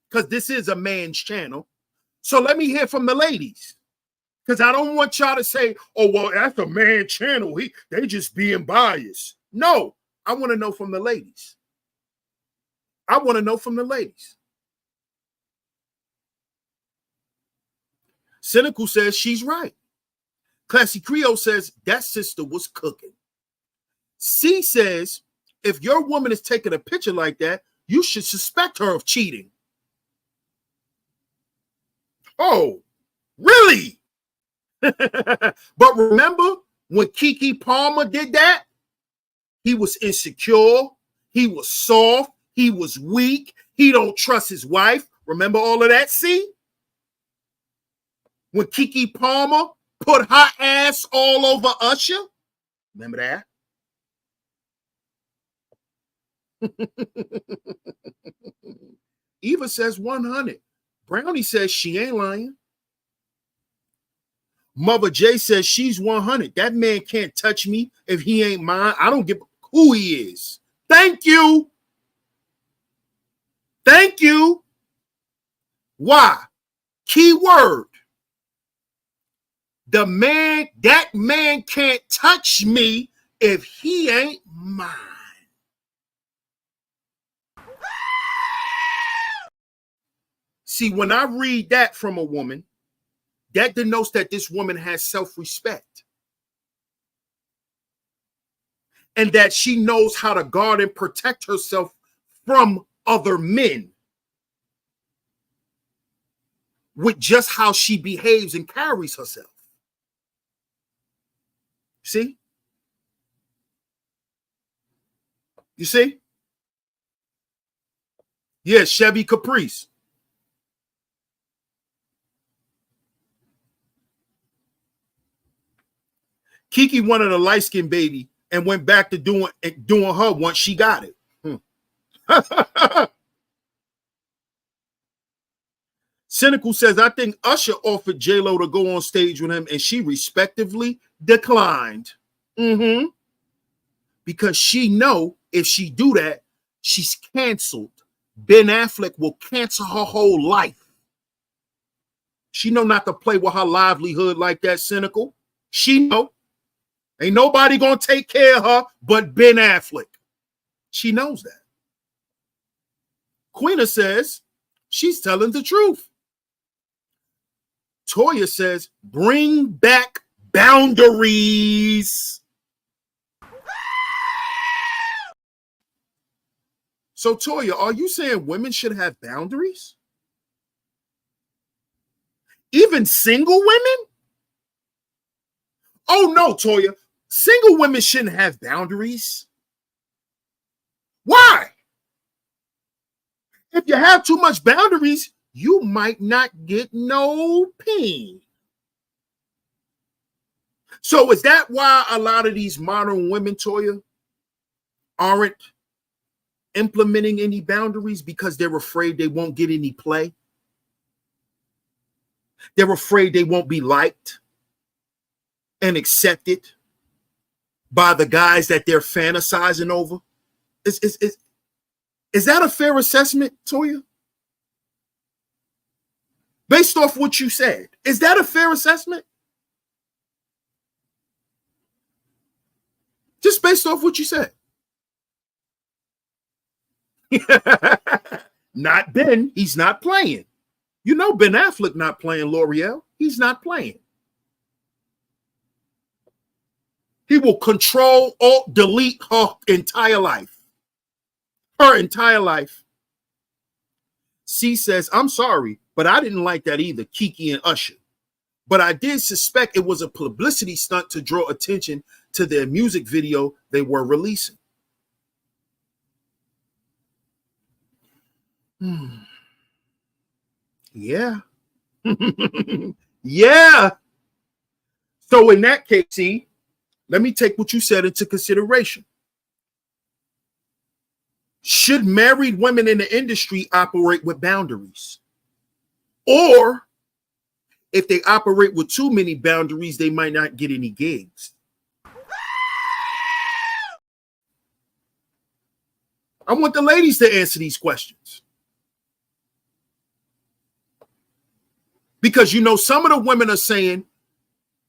because this is a man's channel. So let me hear from the ladies. Because I don't want y'all to say, oh, well, that's a man channel. They just being biased. No, I want to know from the ladies. I want to know from the ladies. Cynical says she's right. Classy Creole says that sister was cooking. C says, if your woman is taking a picture like that, you should suspect her of cheating. Oh, really? But remember when Keke Palmer did that? He was insecure. He was soft. He was weak. He don't trust his wife. Remember all of that? See? When Keke Palmer put her ass all over Usher? Remember that? Eva says 100. Brownie says she ain't lying. Mother J says she's 100. That man can't touch me if he ain't mine. I don't give who he is. Thank you. Thank you. Why? Key word. That man can't touch me if he ain't mine. See, when I read that from a woman, that denotes that this woman has self-respect. And that she knows how to guard and protect herself from other men. With just how she behaves and carries herself. See? You see? Yeah, Chevy Caprice. Keke wanted a light-skinned baby and went back to doing her once she got it. Cynical says, I think Usher offered J-Lo to go on stage with him and she respectively declined. Because she know if she do that, she's canceled. Ben Affleck will cancel her whole life. She know not to play with her livelihood like that, Cynical. She know. Ain't nobody gonna take care of her but Ben Affleck. She knows that. Queena says she's telling the truth. Toya says, bring back boundaries. So, Toya, are you saying women should have boundaries? Even single women? Oh, no, Toya. Single women shouldn't have boundaries. Why? If you have too much boundaries, you might not get no peen. So is that why a lot of these modern women, Toya, aren't implementing any boundaries? Because they're afraid they won't get any play? They're afraid they won't be liked and accepted by the guys that they're fantasizing over? Is that a fair assessment, Toya? Based off what you said, is that a fair assessment? Just based off what you said. Not Ben. He's not playing. You know Ben Affleck not playing, L'Oreal. He's not playing. He will control, alt, delete her entire life. Her entire life. C says, I'm sorry, but I didn't like that either, Keke and Usher. But I did suspect it was a publicity stunt to draw attention to their music video they were releasing. Yeah. Yeah. So in that case, see, let me take what you said into consideration. Should married women in the industry operate with boundaries? Or if they operate with too many boundaries, they might not get any gigs. I want the ladies to answer these questions. Because, you know, some of the women are saying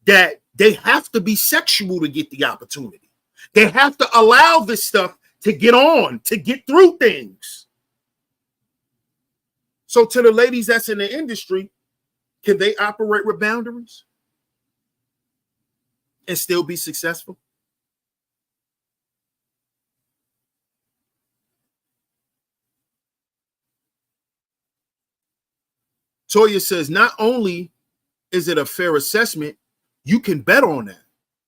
that they have to be sexual to get the opportunity. They have to allow this stuff to get on, to get through things. So to the ladies that's in the industry, can they operate with boundaries and still be successful? Toya says, not only is it a fair assessment, you can bet on that.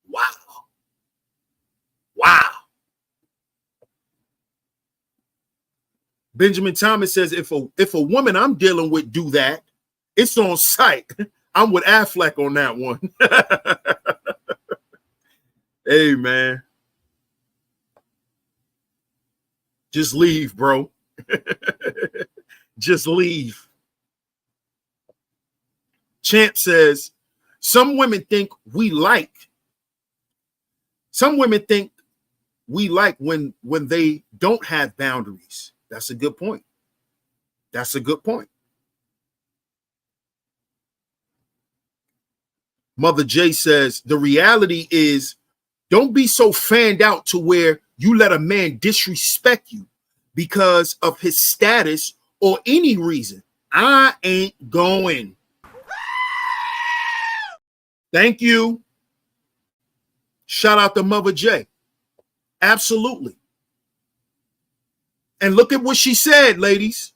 Wow. Wow. Benjamin Thomas says, if a woman I'm dealing with do that, it's on site. I'm with Affleck on that one. Hey, man. Just leave, bro. Just leave. Champ says, some women think we like when they don't have boundaries. That's a good point. That's a good point. Mother J says, the reality is, don't be so fanned out to where you let a man disrespect you because of his status or any reason. I ain't going. Thank you. Shout out to Mother J. Absolutely. And look at what she said, ladies.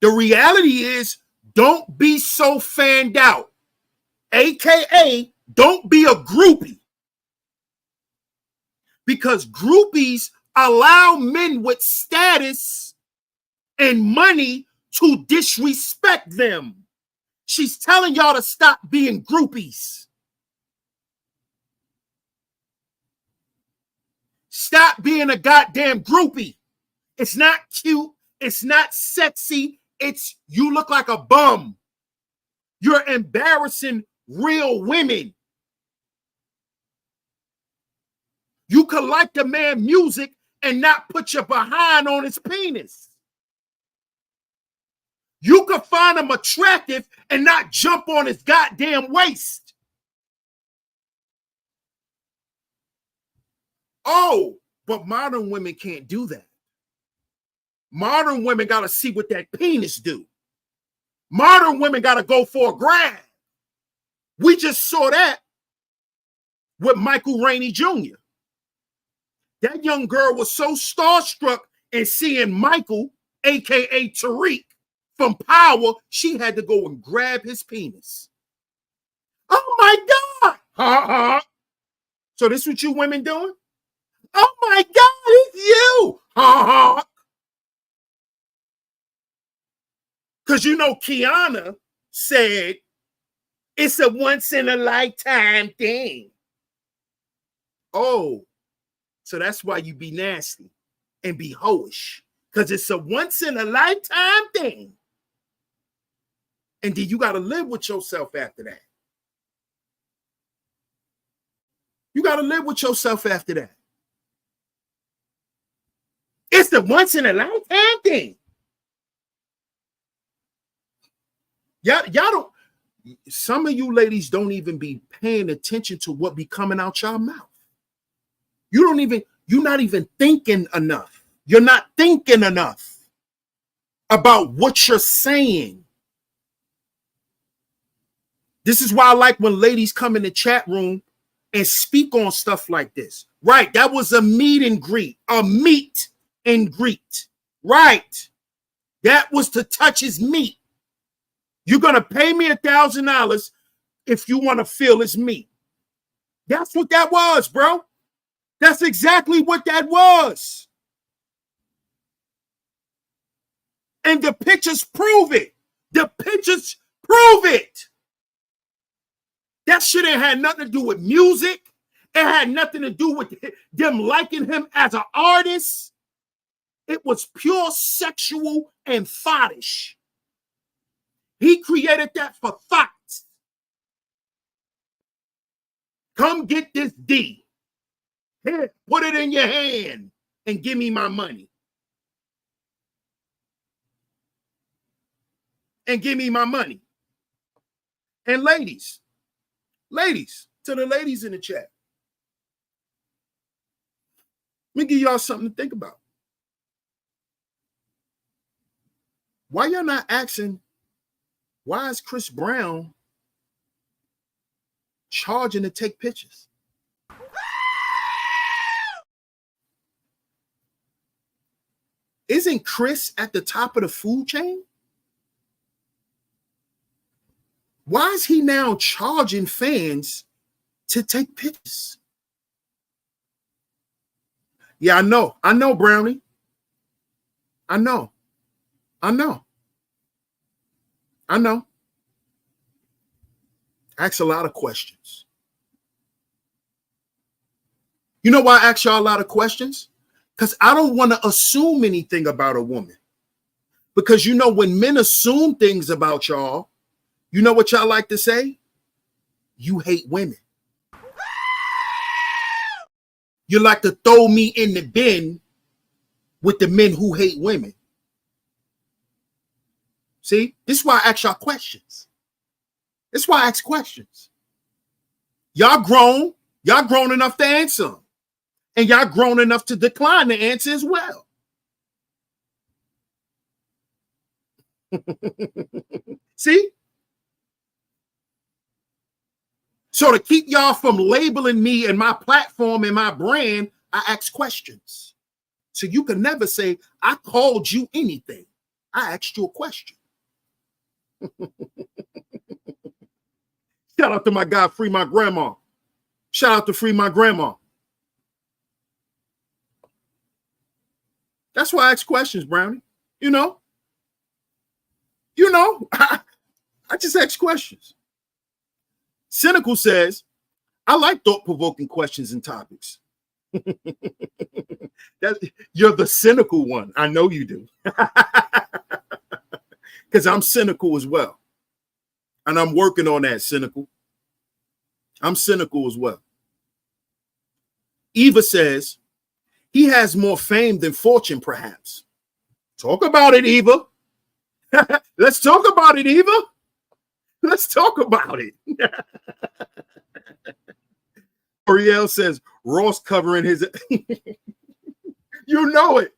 The reality is, don't be so fanned out. AKA, don't be a groupie. Because groupies allow men with status and money to disrespect them. She's telling y'all to stop being groupies. Stop being a goddamn groupie. It's not cute. It's not sexy. It's you look like a bum. You're embarrassing real women. You could like the man music and not put your behind on his penis. You could find him attractive and not jump on his goddamn waist. Oh, but modern women can't do that. Modern women got to see what that penis do. Modern women got to go for a grab. We just saw that with Michael Rainey Jr. That young girl was so starstruck in seeing Michael, a.k.a. Tariq, from Power, she had to go and grab his penis. Oh, my God. So this what you women doing? Oh, my God, it's you. Because you know Kiana said it's a once-in-a-lifetime thing. Oh, so that's why you be nasty and be hoish. Because it's a once-in-a-lifetime thing. And then you got to live with yourself after that. You got to live with yourself after that. It's the once-in-a-lifetime thing. Y'all don't, some of you ladies don't even be paying attention to what be coming out your mouth. You're not even thinking enough. You're not thinking enough about what you're saying. This is why I like when ladies come in the chat room and speak on stuff like this. Right, that was a meet and greet. Right, that was to touch his meat. You're going to pay me $1,000 if you want to feel his meat. That's what that was, bro. That's exactly what that was. And the pictures prove it. The pictures prove it. That shit ain't had nothing to do with music. It had nothing to do with them liking him as an artist. It was pure sexual and foddish. He created that for thoughts. Come get this D. Here, put it in your hand and give me my money. And give me my money. And ladies, to the ladies in the chat, let me give y'all something to think about. Why y'all not asking, why is Chris Brown charging to take pictures? Isn't Chris at the top of the food chain? Why is he now charging fans to take pictures? Yeah, I know, Brownie. I know. I know. I know. Ask a lot of questions. You know why I ask y'all a lot of questions? Because I don't want to assume anything about a woman. Because you know, when men assume things about y'all, you know what y'all like to say? You hate women. You like to throw me in the bin with the men who hate women. See, this is why I ask y'all questions. This is why I ask questions. Y'all grown enough to answer them. And y'all grown enough to decline the answer as well. See? So to keep y'all from labeling me and my platform and my brand, I ask questions. So you can never say, I called you anything. I asked you a question. Shout out to my guy, Free My Grandma. Shout out to Free My Grandma. That's why I ask questions, Brownie. You know, I just ask questions. Cynical says, I like thought-provoking questions and topics. You're the cynical one. I know you do. Because I'm cynical as well. And I'm working on that, cynical. I'm cynical as well. Eva says, he has more fame than fortune, perhaps. Talk about it, Eva. Let's talk about it, Eva. Let's talk about it. Ariel says, Ross covering his... You know it.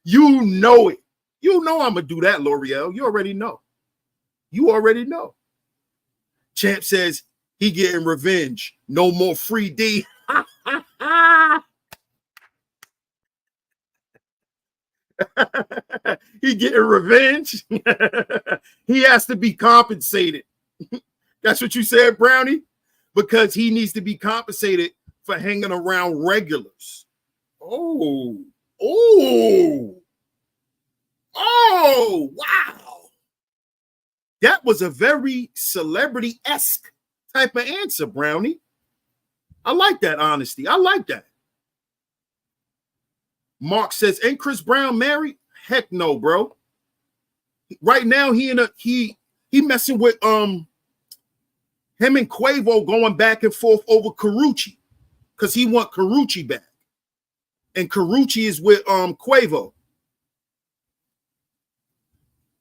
You know it. You know I'm going to do that, L'Oreal. You already know. You already know. Champ says, he getting revenge. No more free D. He getting revenge. He has to be compensated. That's what you said, Brownie? Because he needs to be compensated for hanging around regulars. Oh, wow. That was a very celebrity-esque type of answer, Brownie. I like that honesty. I like that. Mark says, ain't Chris Brown married? Heck no, bro. Right now, he messing with him and Quavo going back and forth over Carucci because he want Carucci back. And Carucci is with Quavo.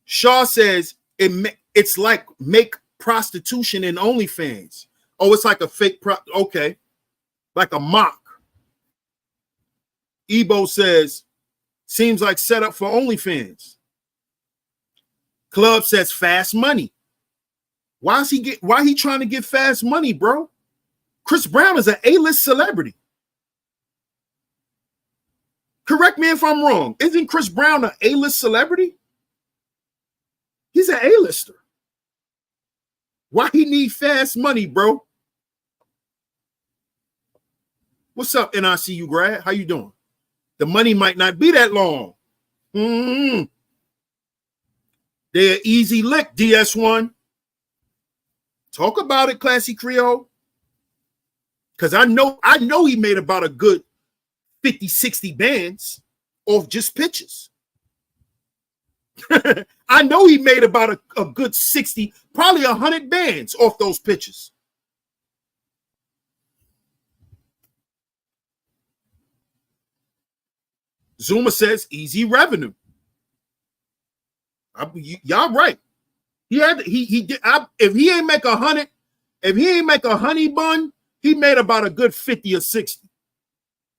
Shaw says it's like make prostitution in OnlyFans. Oh, it's like a fake okay. Like a mock. Ebo says, seems like set up for OnlyFans. Club says fast money. Why he trying to get fast money, bro? Chris Brown is an A-list celebrity. Correct me if I'm wrong. Isn't Chris Brown an A-list celebrity? He's an A-lister. Why he need fast money, bro? What's up, NICU grad? How you doing? The money might not be that long. They're easy lick, DS1. Talk about it, Classy Creole. Because I know he made about a good 50, 60 bands off just pictures. I know he made about a good 60, probably 100 bands off those pictures. Zuma says easy revenue. Y'all right. He did. If he ain't make 100, if he ain't make a honey bun, he made about a good 50 or 60.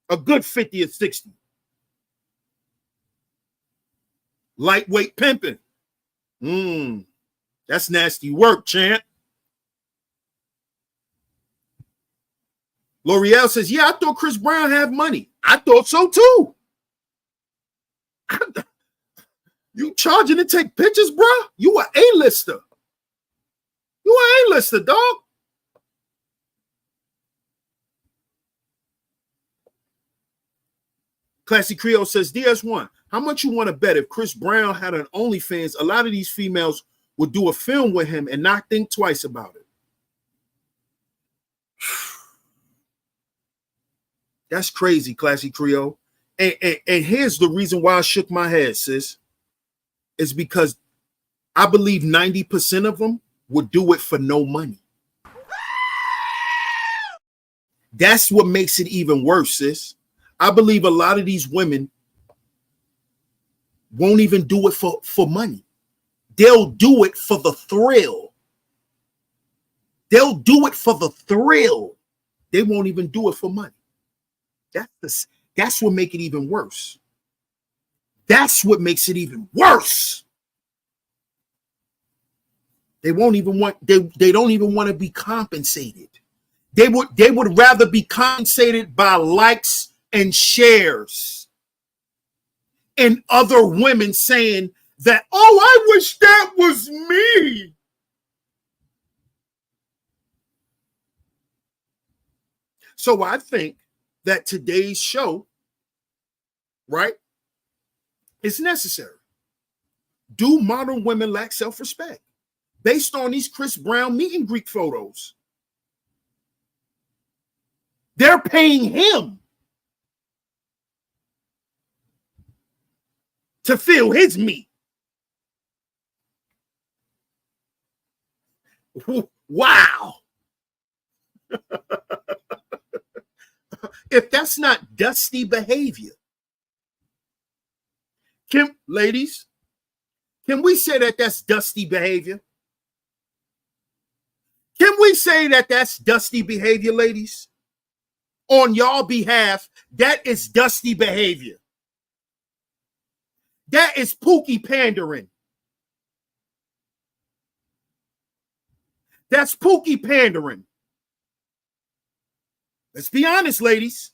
A good 50 or 60. Lightweight pimping. That's nasty work, champ. L'Oreal says, yeah, I thought Chris Brown had money. I thought so too. You charging to take pictures, bro? You an A-lister. You an A-lister, dog. Classy Creole says, DS1, How much you want to bet if Chris Brown had an OnlyFans, a lot of these females would do a film with him and not think twice about it? That's crazy, Classy Creole. And here's the reason why I shook my head, sis. Is because I believe 90% of them would do it for no money. That's what makes it even worse, sis. I believe a lot of these women won't even do it for money. They'll do it for the thrill. They'll do it for the thrill. They won't even do it for money. That's what makes it even worse. That's what makes it even worse. They won't even want, they don't even want to be compensated. They would rather be compensated by likes and shares and other women saying that, oh, I wish that was me. So I think that today's show, right, is necessary. Do modern women lack self-respect? Based on these Chris Brown meet and greet photos. They're paying him to feel his meat. Wow. If that's not dusty behavior, ladies, can we say that that's dusty behavior? Can we say that that's dusty behavior, ladies? On y'all behalf, that is dusty behavior. That is Pookie pandering. That's Pookie pandering. Let's be honest, ladies.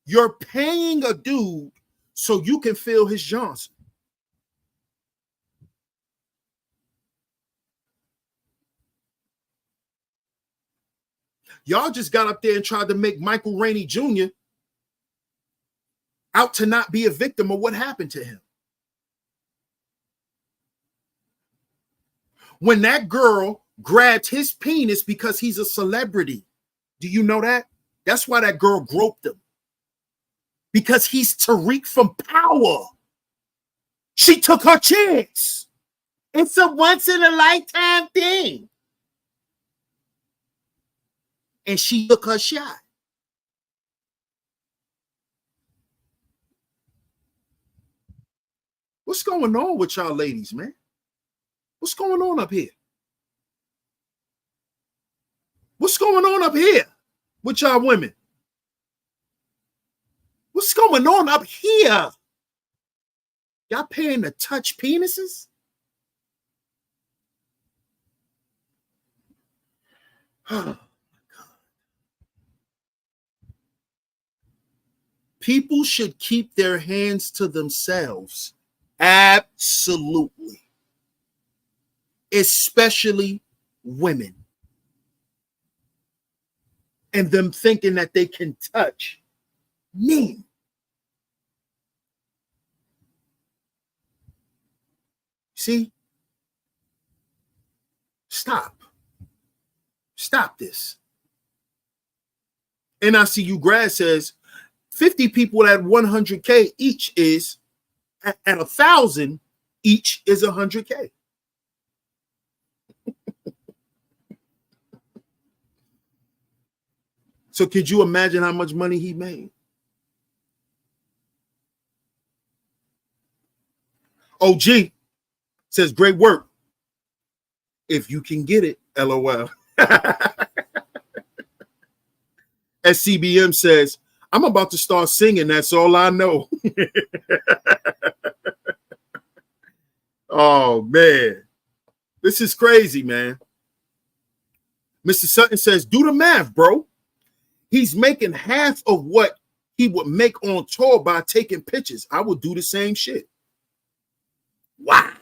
You're paying a dude so you can feel his Johnson. Y'all just got up there and tried to make Michael Rainey Jr. out to not be a victim of what happened to him. When that girl grabbed his penis because he's a celebrity. Do you know that? That's why that girl groped him. Because he's Tariq from Power. She took her chance. It's a once-in-a-lifetime thing. And she took her shot. What's going on with y'all ladies, man? What's going on up here? What's going on up here with y'all women? What's going on up here? Y'all paying to touch penises? Oh. People should keep their hands to themselves. Absolutely. Especially women. And them thinking that they can touch men. See? Stop. Stop this. NICU grad says 50 people at 100K each is, at 1,000 each is 100K. So could you imagine how much money he made? OG says, great work. If you can get it, LOL. SCBM says, I'm about to start singing. That's all I know. Oh, man. This is crazy, man. Mr. Sutton says, do the math, bro. He's making half of what he would make on tour by taking pictures. I would do the same shit. Wow.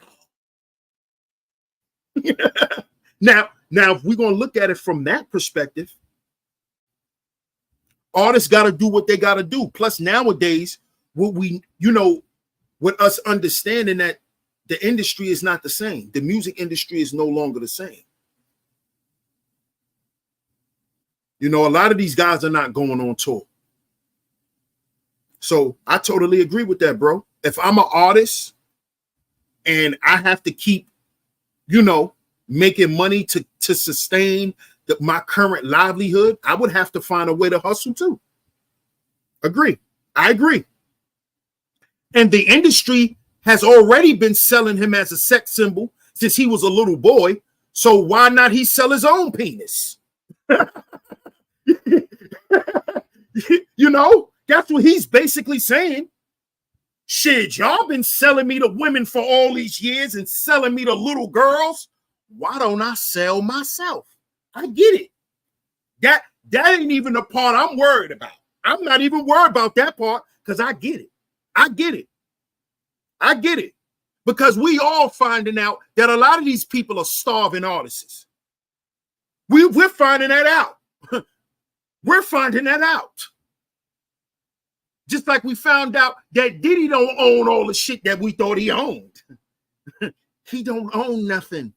Now, if we're going to look at it from that perspective, artists got to do what they got to do. Plus, nowadays, with us understanding that the industry is not the same. The music industry is no longer the same. A lot of these guys are not going on tour. So I totally agree with that, bro. If I'm an artist and I have to keep, making money to sustain my current livelihood, I would have to find a way to hustle too. Agree. I agree. And the industry has already been selling him as a sex symbol since he was a little boy. So why not he sell his own penis? That's what he's basically saying. Shit, y'all been selling me to women for all these years and selling me to little girls. Why don't I sell myself? I get it. That ain't even the part I'm worried about. I'm not even worried about that part because I get it. I get it. I get it. Because we all finding out that a lot of these people are starving artists. We're finding that out. We're finding that out. Just like we found out that Diddy don't own all the shit that we thought he owned. He don't own nothing.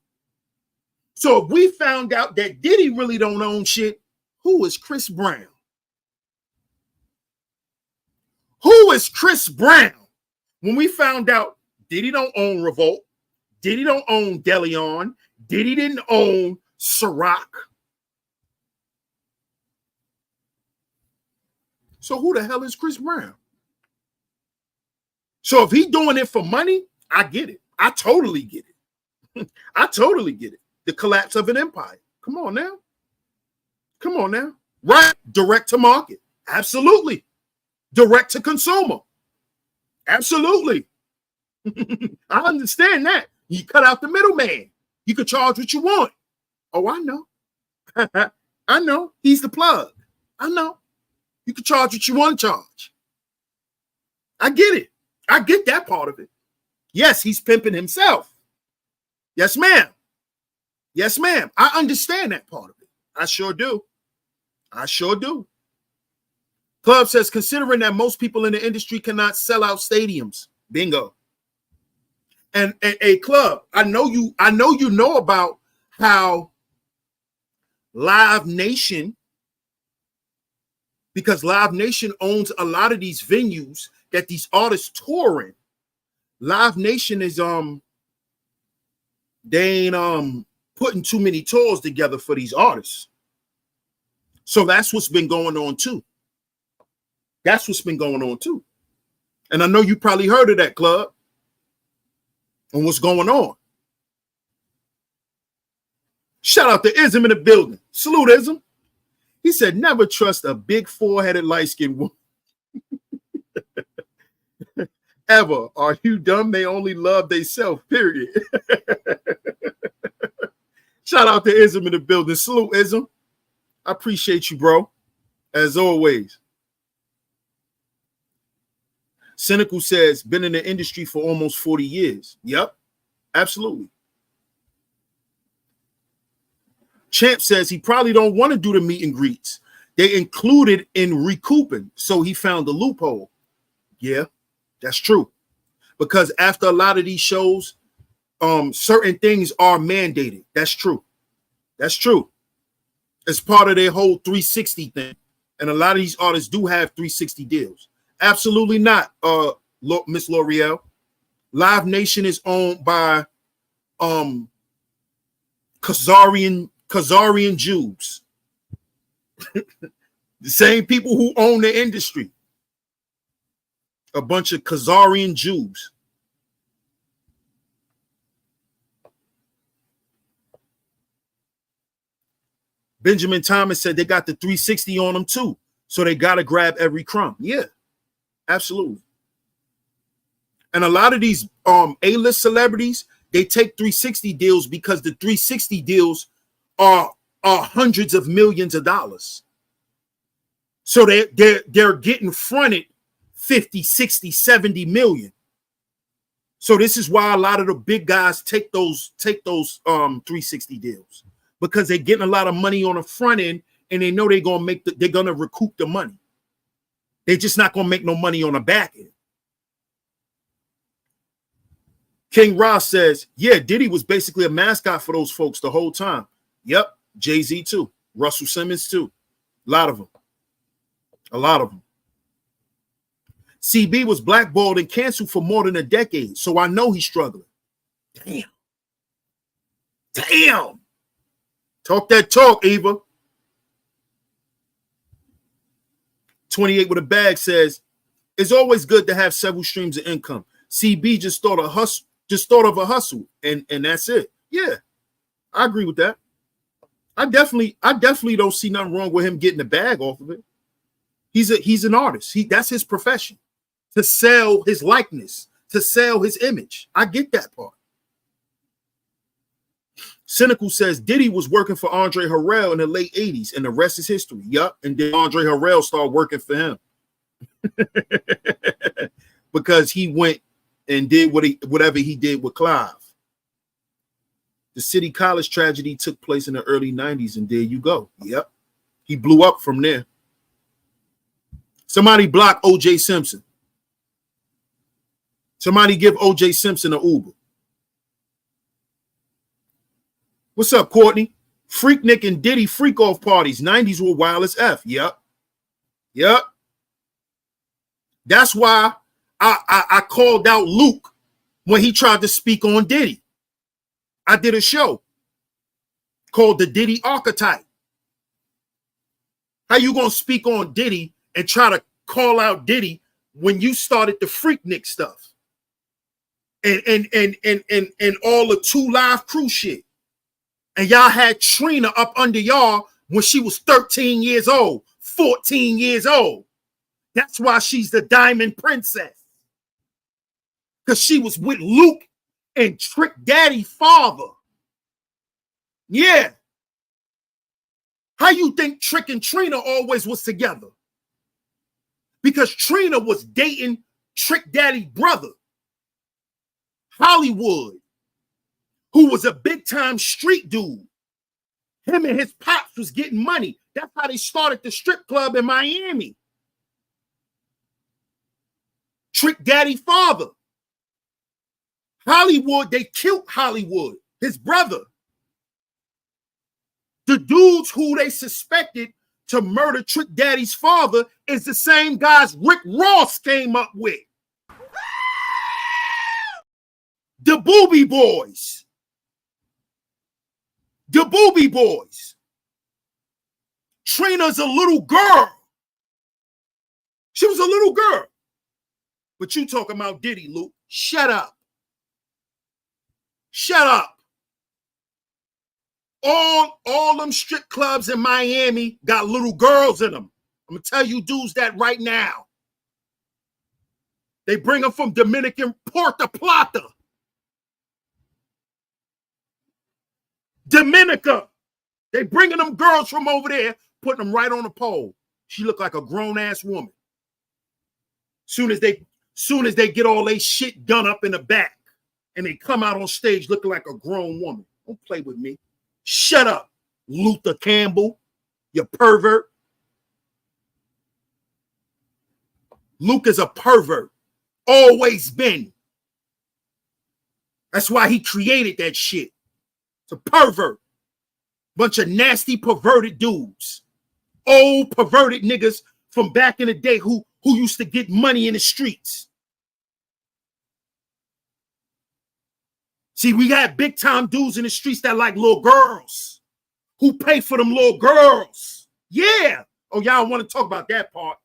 So if we found out that Diddy really don't own shit, who is Chris Brown? Who is Chris Brown? When we found out Diddy don't own Revolt, Diddy don't own Deleon, Diddy didn't own Ciroc. So who the hell is Chris Brown? So if he's doing it for money, I get it. I totally get it. I totally get it. The collapse of an empire. Come on now. Come on now. Right. Direct to market. Absolutely. Direct to consumer. Absolutely. I understand that. You cut out the middleman. You can charge what you want. Oh, I know. I know. He's the plug. I know. You can charge what you want to charge. I get it. I get that part of it. Yes, he's pimping himself. Yes, ma'am. Yes, ma'am. I understand that part of it. I sure do. I sure do. Club says, considering that most people in the industry cannot sell out stadiums. Bingo. And a Club, I know you know about how Live Nation, because Live Nation owns a lot of these venues that these artists tour in. Live Nation is they ain't putting too many tours together for these artists. So that's what's been going on too. That's what's been going on too. And I know you probably heard of that, Club, and what's going on. Shout out to Ism in the building. Salute, Ism. He said, never trust a big four-headed light-skinned woman. Ever. Are you dumb? They only love theyself, period. Shout out to Ism in the building. Salute, Ism. I appreciate you, bro. As always. Cynical says, been in the industry for almost 40 years. Yep, absolutely. Champ says he probably don't want to do the meet and greets. They included in recouping, so he found a loophole. Yeah, that's true. Because after a lot of these shows, certain things are mandated. That's true. That's true. It's part of their whole 360 thing. And a lot of these artists do have 360 deals. Absolutely not, Miss L'Oreal. Live Nation is owned by Khazarian Jews. The same people who own the industry. A bunch of Khazarian Jews. Benjamin Thomas said they got the 360 on them too. So they got to grab every crumb. Yeah, absolutely. And a lot of these A-list celebrities, they take 360 deals because the 360 deals are hundreds of millions of dollars. So they're getting fronted 50, 60, 70 million. So this is why a lot of the big guys take those 360 deals, because they're getting a lot of money on the front end and they know they're gonna recoup the money. They're just not gonna make no money on the back end. King Ross says, yeah, Diddy was basically a mascot for those folks the whole time. Yep. Jay-Z too. Russell Simmons too. A lot of them. A lot of them. CB was blackballed and canceled for more than a decade, so I know he's struggling. Damn. Damn. Talk that talk, Eva. 28 with a bag says, it's always good to have several streams of income. CB just thought of a hustle, and that's it. Yeah, I agree with that. I definitely don't see nothing wrong with him getting the bag off of it. He's an artist. That's his profession. To sell his likeness, to sell his image. I get that part. Cynical says Diddy was working for Andre Harrell in the late 80s, and the rest is history. Yup, and then Andre Harrell started working for him. Because he went and did whatever he did with Clive. The City College tragedy took place in the early 90s, and there you go. Yep. He blew up from there. Somebody block O.J. Simpson. Somebody give O.J. Simpson an Uber. What's up, Courtney? Freaknik and Diddy freak off parties. 90s were wild as F. Yep. Yep. That's why I called out Luke when he tried to speak on Diddy. I did a show called The Diddy Archetype. How you gonna speak on Diddy and try to call out Diddy when you started the Freaknik stuff? And all the 2 Live Crew shit. And y'all had Trina up under y'all when she was 13 years old, 14 years old. That's why she's the Diamond Princess. Because she was with Luke and Trick Daddy father. Yeah. How you think Trick and Trina always was together? Because Trina was dating Trick Daddy brother, Hollywood, who was a big-time street dude. Him and his pops was getting money. That's how they started the strip club in Miami. Trick Daddy father. Hollywood, they killed Hollywood, his brother. The dudes who they suspected to murder Trick Daddy's father is the same guys Rick Ross came up with. The Boobie Boys. The Boobie Boys. Trina's a little girl. She was a little girl. But you talking about Diddy, Luke. Shut up. Shut up. All them strip clubs in Miami got little girls in them. I'm going to tell you dudes that right now. They bring them from Dominican Puerto Plata. Dominica. They bringing them girls from over there, putting them right on the pole. She look like a grown-ass woman. Soon as they get all they shit done up in the back and they come out on stage looking like a grown woman. Don't play with me. Shut up, Luther Campbell, you pervert. Luke is a pervert. Always been. That's why he created that shit. It's a pervert. Bunch of nasty, perverted dudes. Old, perverted niggas from back in the day who used to get money in the streets. See, we got big-time dudes in the streets that like little girls. Who pay for them little girls. Yeah. Oh, y'all want to talk about that part.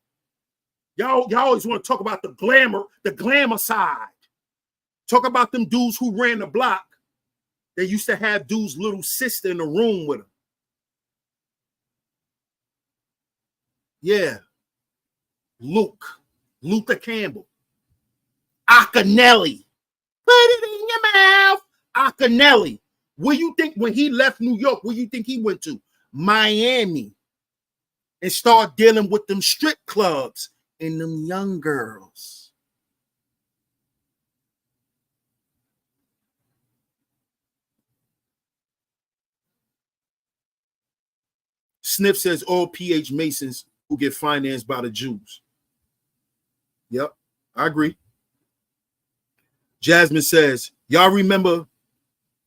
Y'all always want to talk about the glamour side. Talk about them dudes who ran the block. They used to have dude's little sister in the room with them. Yeah. Luther Campbell. Acanelli. Put it in your mouth. Acanelli. Where you think when he left New York, where you think he went to? Miami. And start dealing with them strip clubs and them young girls. Sniff says all PH Masons who get financed by the Jews. Yep, I agree. Jasmine says Y'all remember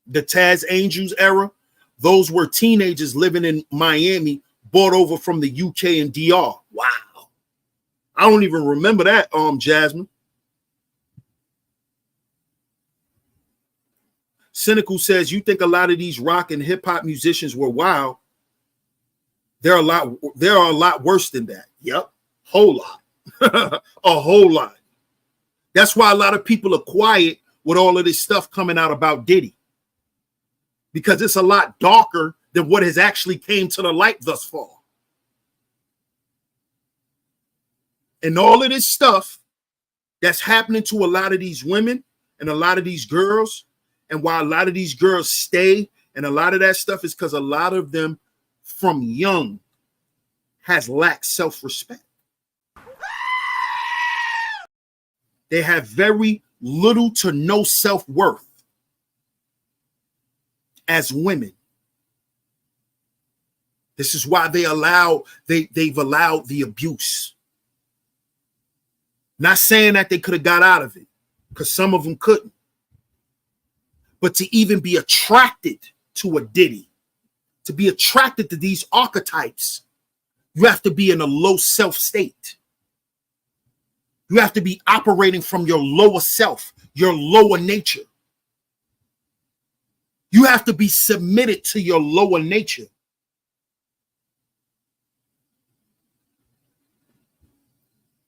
the Taz Angels era? Those were teenagers living in Miami, bought over from the UK and DR. Wow. I don't even remember that, Jasmine. Cynical says, you think a lot of these rock and hip hop musicians were wild? There are a lot worse than that. Yep. Whole lot. A whole lot. That's why a lot of people are quiet with all of this stuff coming out about Diddy. Because it's a lot darker than what has actually came to the light thus far. And all of this stuff that's happening to a lot of these women and a lot of these girls, and why a lot of these girls stay, and a lot of that stuff is because a lot of them from young has lacked self-respect. They have very little to no self-worth as women. This is why they've allowed the abuse. Not saying that they could have got out of it, because some of them couldn't. But to even be attracted to a Diddy, to be attracted to these archetypes, you have to be in a low self state. You have to be operating from your lower self, your lower nature. You have to be submitted to your lower nature.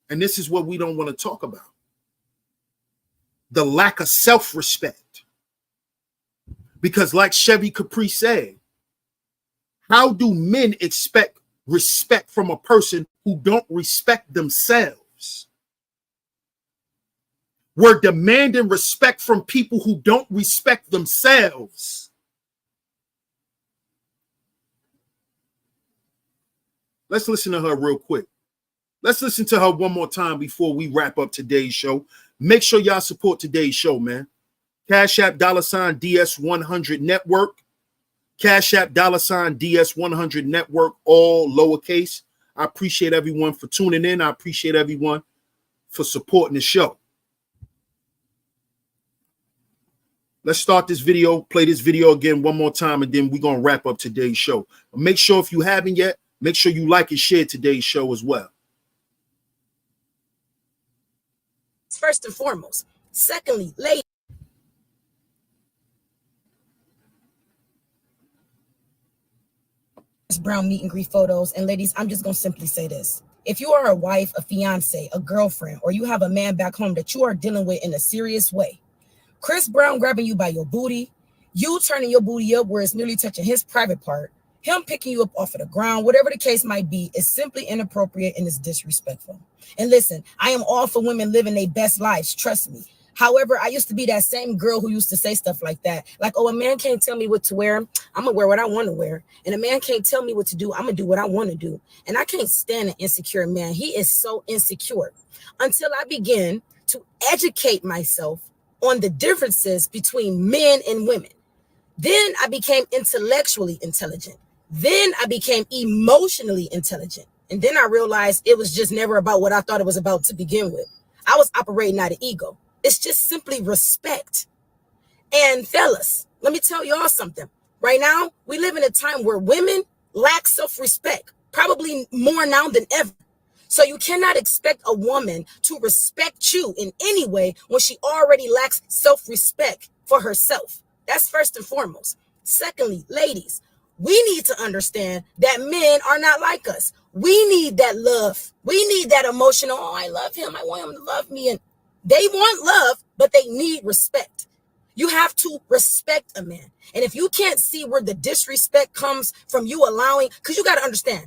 And this is what we don't want to talk about. The lack of self-respect. Because like Chevy Capri said, how do men expect respect from a person who don't respect themselves? We're demanding respect from people who don't respect themselves. Let's listen to her real quick. Let's listen to her one more time before we wrap up today's show. Make sure y'all support today's show, man. Cashapp $DS100 Network. Cashapp $DS100 Network, all lowercase. I appreciate everyone for tuning in. I appreciate everyone for supporting the show. Let's start this video, play this video again one more time, and then we're going to wrap up today's show. But make sure if you haven't yet, make sure you like and share today's show as well. First and foremost. Secondly, ladies. Brown meet and greet photos. And ladies, I'm just going to simply say this. If you are a wife, a fiance, a girlfriend, or you have a man back home that you are dealing with in a serious way, Chris Brown grabbing you by your booty, you turning your booty up where it's nearly touching his private part, him picking you up off of the ground, whatever the case might be, is simply inappropriate and is disrespectful. And listen, I am all for women living their best lives, trust me. However, I used to be that same girl who used to say stuff like that. Like, oh, a man can't tell me what to wear. I'm going to wear what I want to wear. And a man can't tell me what to do. I'm going to do what I want to do. And I can't stand an insecure man. He is so insecure. Until I begin to educate myself on the differences between men and women. Then I became intellectually intelligent. Then I became emotionally intelligent. And then I realized it was just never about what I thought it was about to begin with. I was operating out of ego. It's just simply respect. And fellas, let me tell y'all something. Right now, we live in a time where women lack self-respect, probably more now than ever. So you cannot expect a woman to respect you in any way when she already lacks self-respect for herself. That's first and foremost. Secondly, ladies, we need to understand that men are not like us. We need that love. We need that emotional, oh, I love him. I want him to love me. And they want love, but they need respect. You have to respect a man. And if you can't see where the disrespect comes from you allowing, because you got to understand,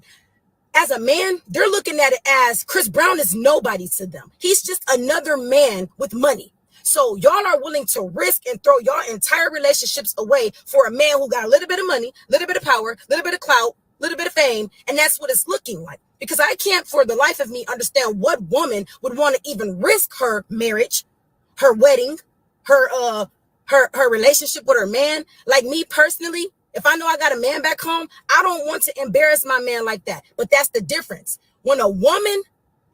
as a man, they're looking at it as Chris Brown is nobody to them. He's just another man with money. So y'all are willing to risk and throw your entire relationships away for a man who got a little bit of money, a little bit of power, a little bit of clout, a little bit of fame. And that's what it's looking like. Because I can't for the life of me understand what woman would want to even risk her marriage, her wedding, her relationship with her man. Like me personally, if I know I got a man back home, I don't want to embarrass my man like that. But that's the difference. When a woman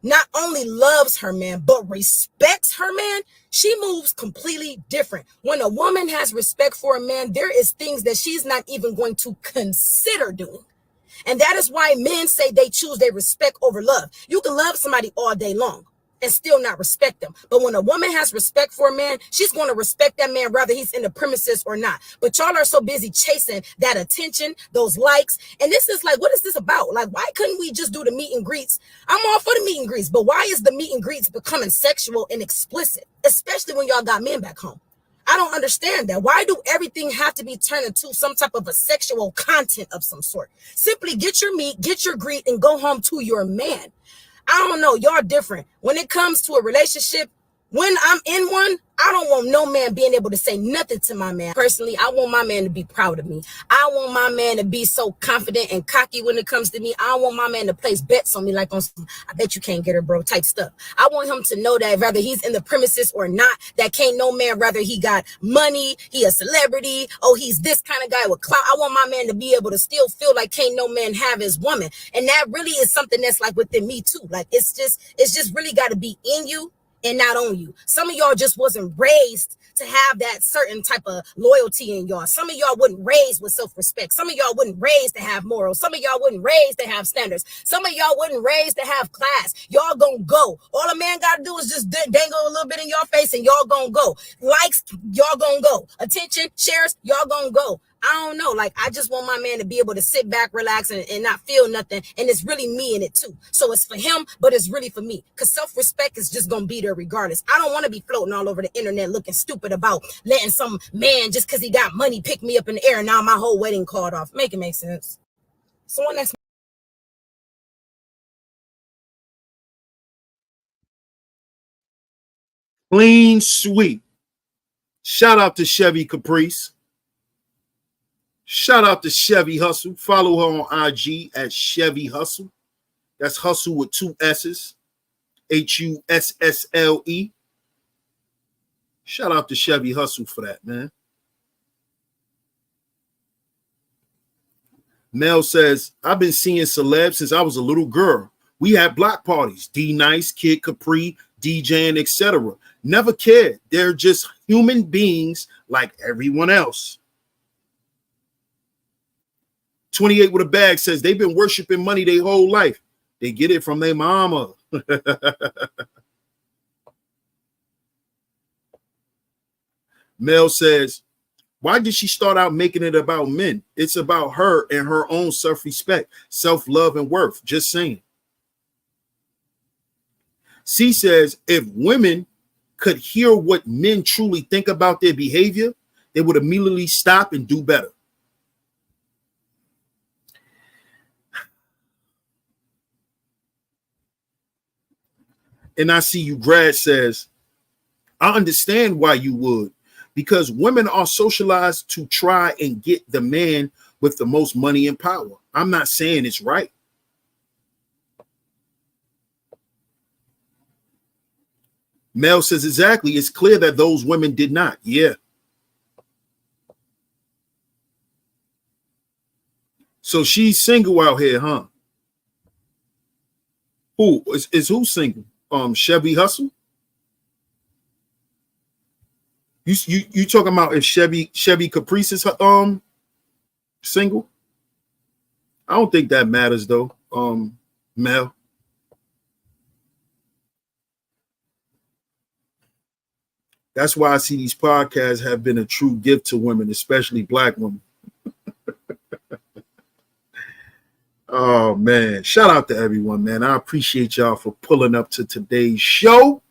not only loves her man, but respects her man, she moves completely different. When a woman has respect for a man, there is things that she's not even going to consider doing. And that is why men say they choose their respect over love. You can love somebody all day long and still not respect them. But when a woman has respect for a man, she's going to respect that man whether he's in the premises or not. But y'all are so busy chasing that attention, those likes. And this is like, what is this about? Like, why couldn't we just do the meet and greets? I'm all for the meet and greets, but why is the meet and greets becoming sexual and explicit, especially when y'all got men back home? I don't understand that. Why do everything have to be turned into some type of a sexual content of some sort? Simply get your meet, get your greet, and go home to your man. I don't know. Y'all different. When it comes to a relationship, when I'm in one, I don't want no man being able to say nothing to my man. Personally, I want my man to be proud of me. I want my man to be so confident and cocky when it comes to me. I want my man to place bets on me like on some, I bet you can't get her, bro, type stuff. I want him to know that whether he's in the premises or not, that can't no man, whether he got money, he a celebrity, oh, he's this kind of guy with clout. I want my man to be able to still feel like can't no man have his woman. And that really is something that's like within me too. Like it's just really got to be in you and not on you. Some of y'all just wasn't raised to have that certain type of loyalty in y'all. Some of y'all wasn't raised with self-respect. Some of y'all wasn't raised to have morals. Some of y'all wasn't raised to have standards. Some of y'all wasn't raised to have class. Y'all gonna go. All a man gotta do is just dangle a little bit in your face and y'all gonna go. Likes, y'all gonna go. Attention, shares, y'all gonna go. I don't know. Like, I just want my man to be able to sit back, relax, and not feel nothing. And it's really me in it too. So it's for him, but it's really for me. Because self-respect is just going to be there regardless. I don't want to be floating all over the internet looking stupid about letting some man, just because he got money, pick me up in the air and now my whole wedding called off. Make it make sense. Someone that's Clean sweep. Shout out to Chevy Caprice. Shout out to Chevy Hustle. Follow her on IG at Chevy Hustle. That's Hustle with 2 S's. Hussle. Shout out to Chevy Hustle for that, man. Mel says, I've been seeing celebs since I was a little girl. We had block parties. D Nice, Kid Capri, DJing, etc. Never cared. They're just human beings like everyone else. 28 with a bag says they've been worshiping money their whole life. They get it from their mama. Mel says, why did she start out making it about men? It's about her and her own self-respect, self-love, and worth. Just saying. C says, if women could hear what men truly think about their behavior, they would immediately stop and do better. And I see you, Brad says, I understand why you would, because women are socialized to try and get the man with the most money and power. I'm not saying it's right. Mel says, exactly. It's clear that those women did not. Yeah. So she's single out here, huh? Who is who single? Chevy Hustle. You talking about if Chevy Caprice is single? I don't think that matters though. Mel. That's why I see these podcasts have been a true gift to women, especially black women. Oh man, shout out to everyone, man. I appreciate y'all for pulling up to today's show.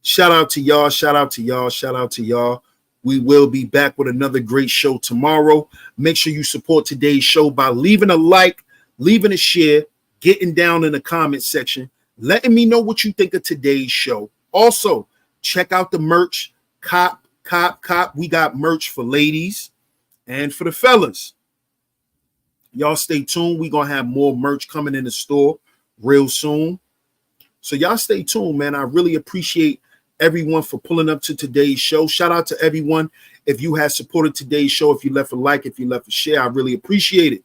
Shout out to y'all, shout out to y'all, shout out to y'all. We will be back with another great show tomorrow. Make sure you support today's show by leaving a like, leaving a share, getting down in the comment section, letting me know what you think of today's show. Also, check out the merch. Cop. We got merch for ladies and for the fellas. Y'all stay tuned. We're going to have more merch coming in the store real soon. So y'all stay tuned, man. I really appreciate everyone for pulling up to today's show. Shout out to everyone. If you have supported today's show, if you left a like, if you left a share, I really appreciate it.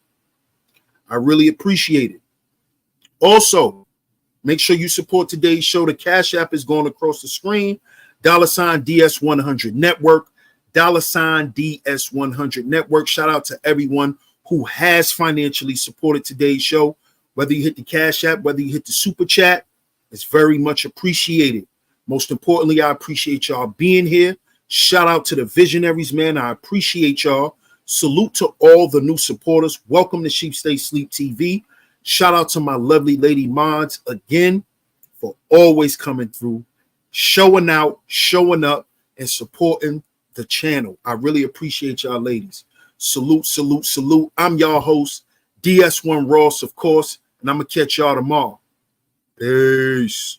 I really appreciate it. Also, Make sure you support today's show. The Cash App is going across the screen. $ DS100 Network. $DS100 Network. Shout out to everyone who has financially supported today's show. Whether you hit the Cash App, whether you hit the Super Chat, it's very much appreciated. Most importantly, I appreciate y'all being here. Shout out to the visionaries, man. I appreciate y'all. Salute to all the new supporters. Welcome to Sheep Stay Sleep TV. Shout out to my lovely lady mods again for always coming through, showing out, showing up, and supporting the channel. I really appreciate y'all ladies. Salute, salute, salute. I'm y'all host, DS1 Ross, of course, and I'm going to catch y'all tomorrow. Peace.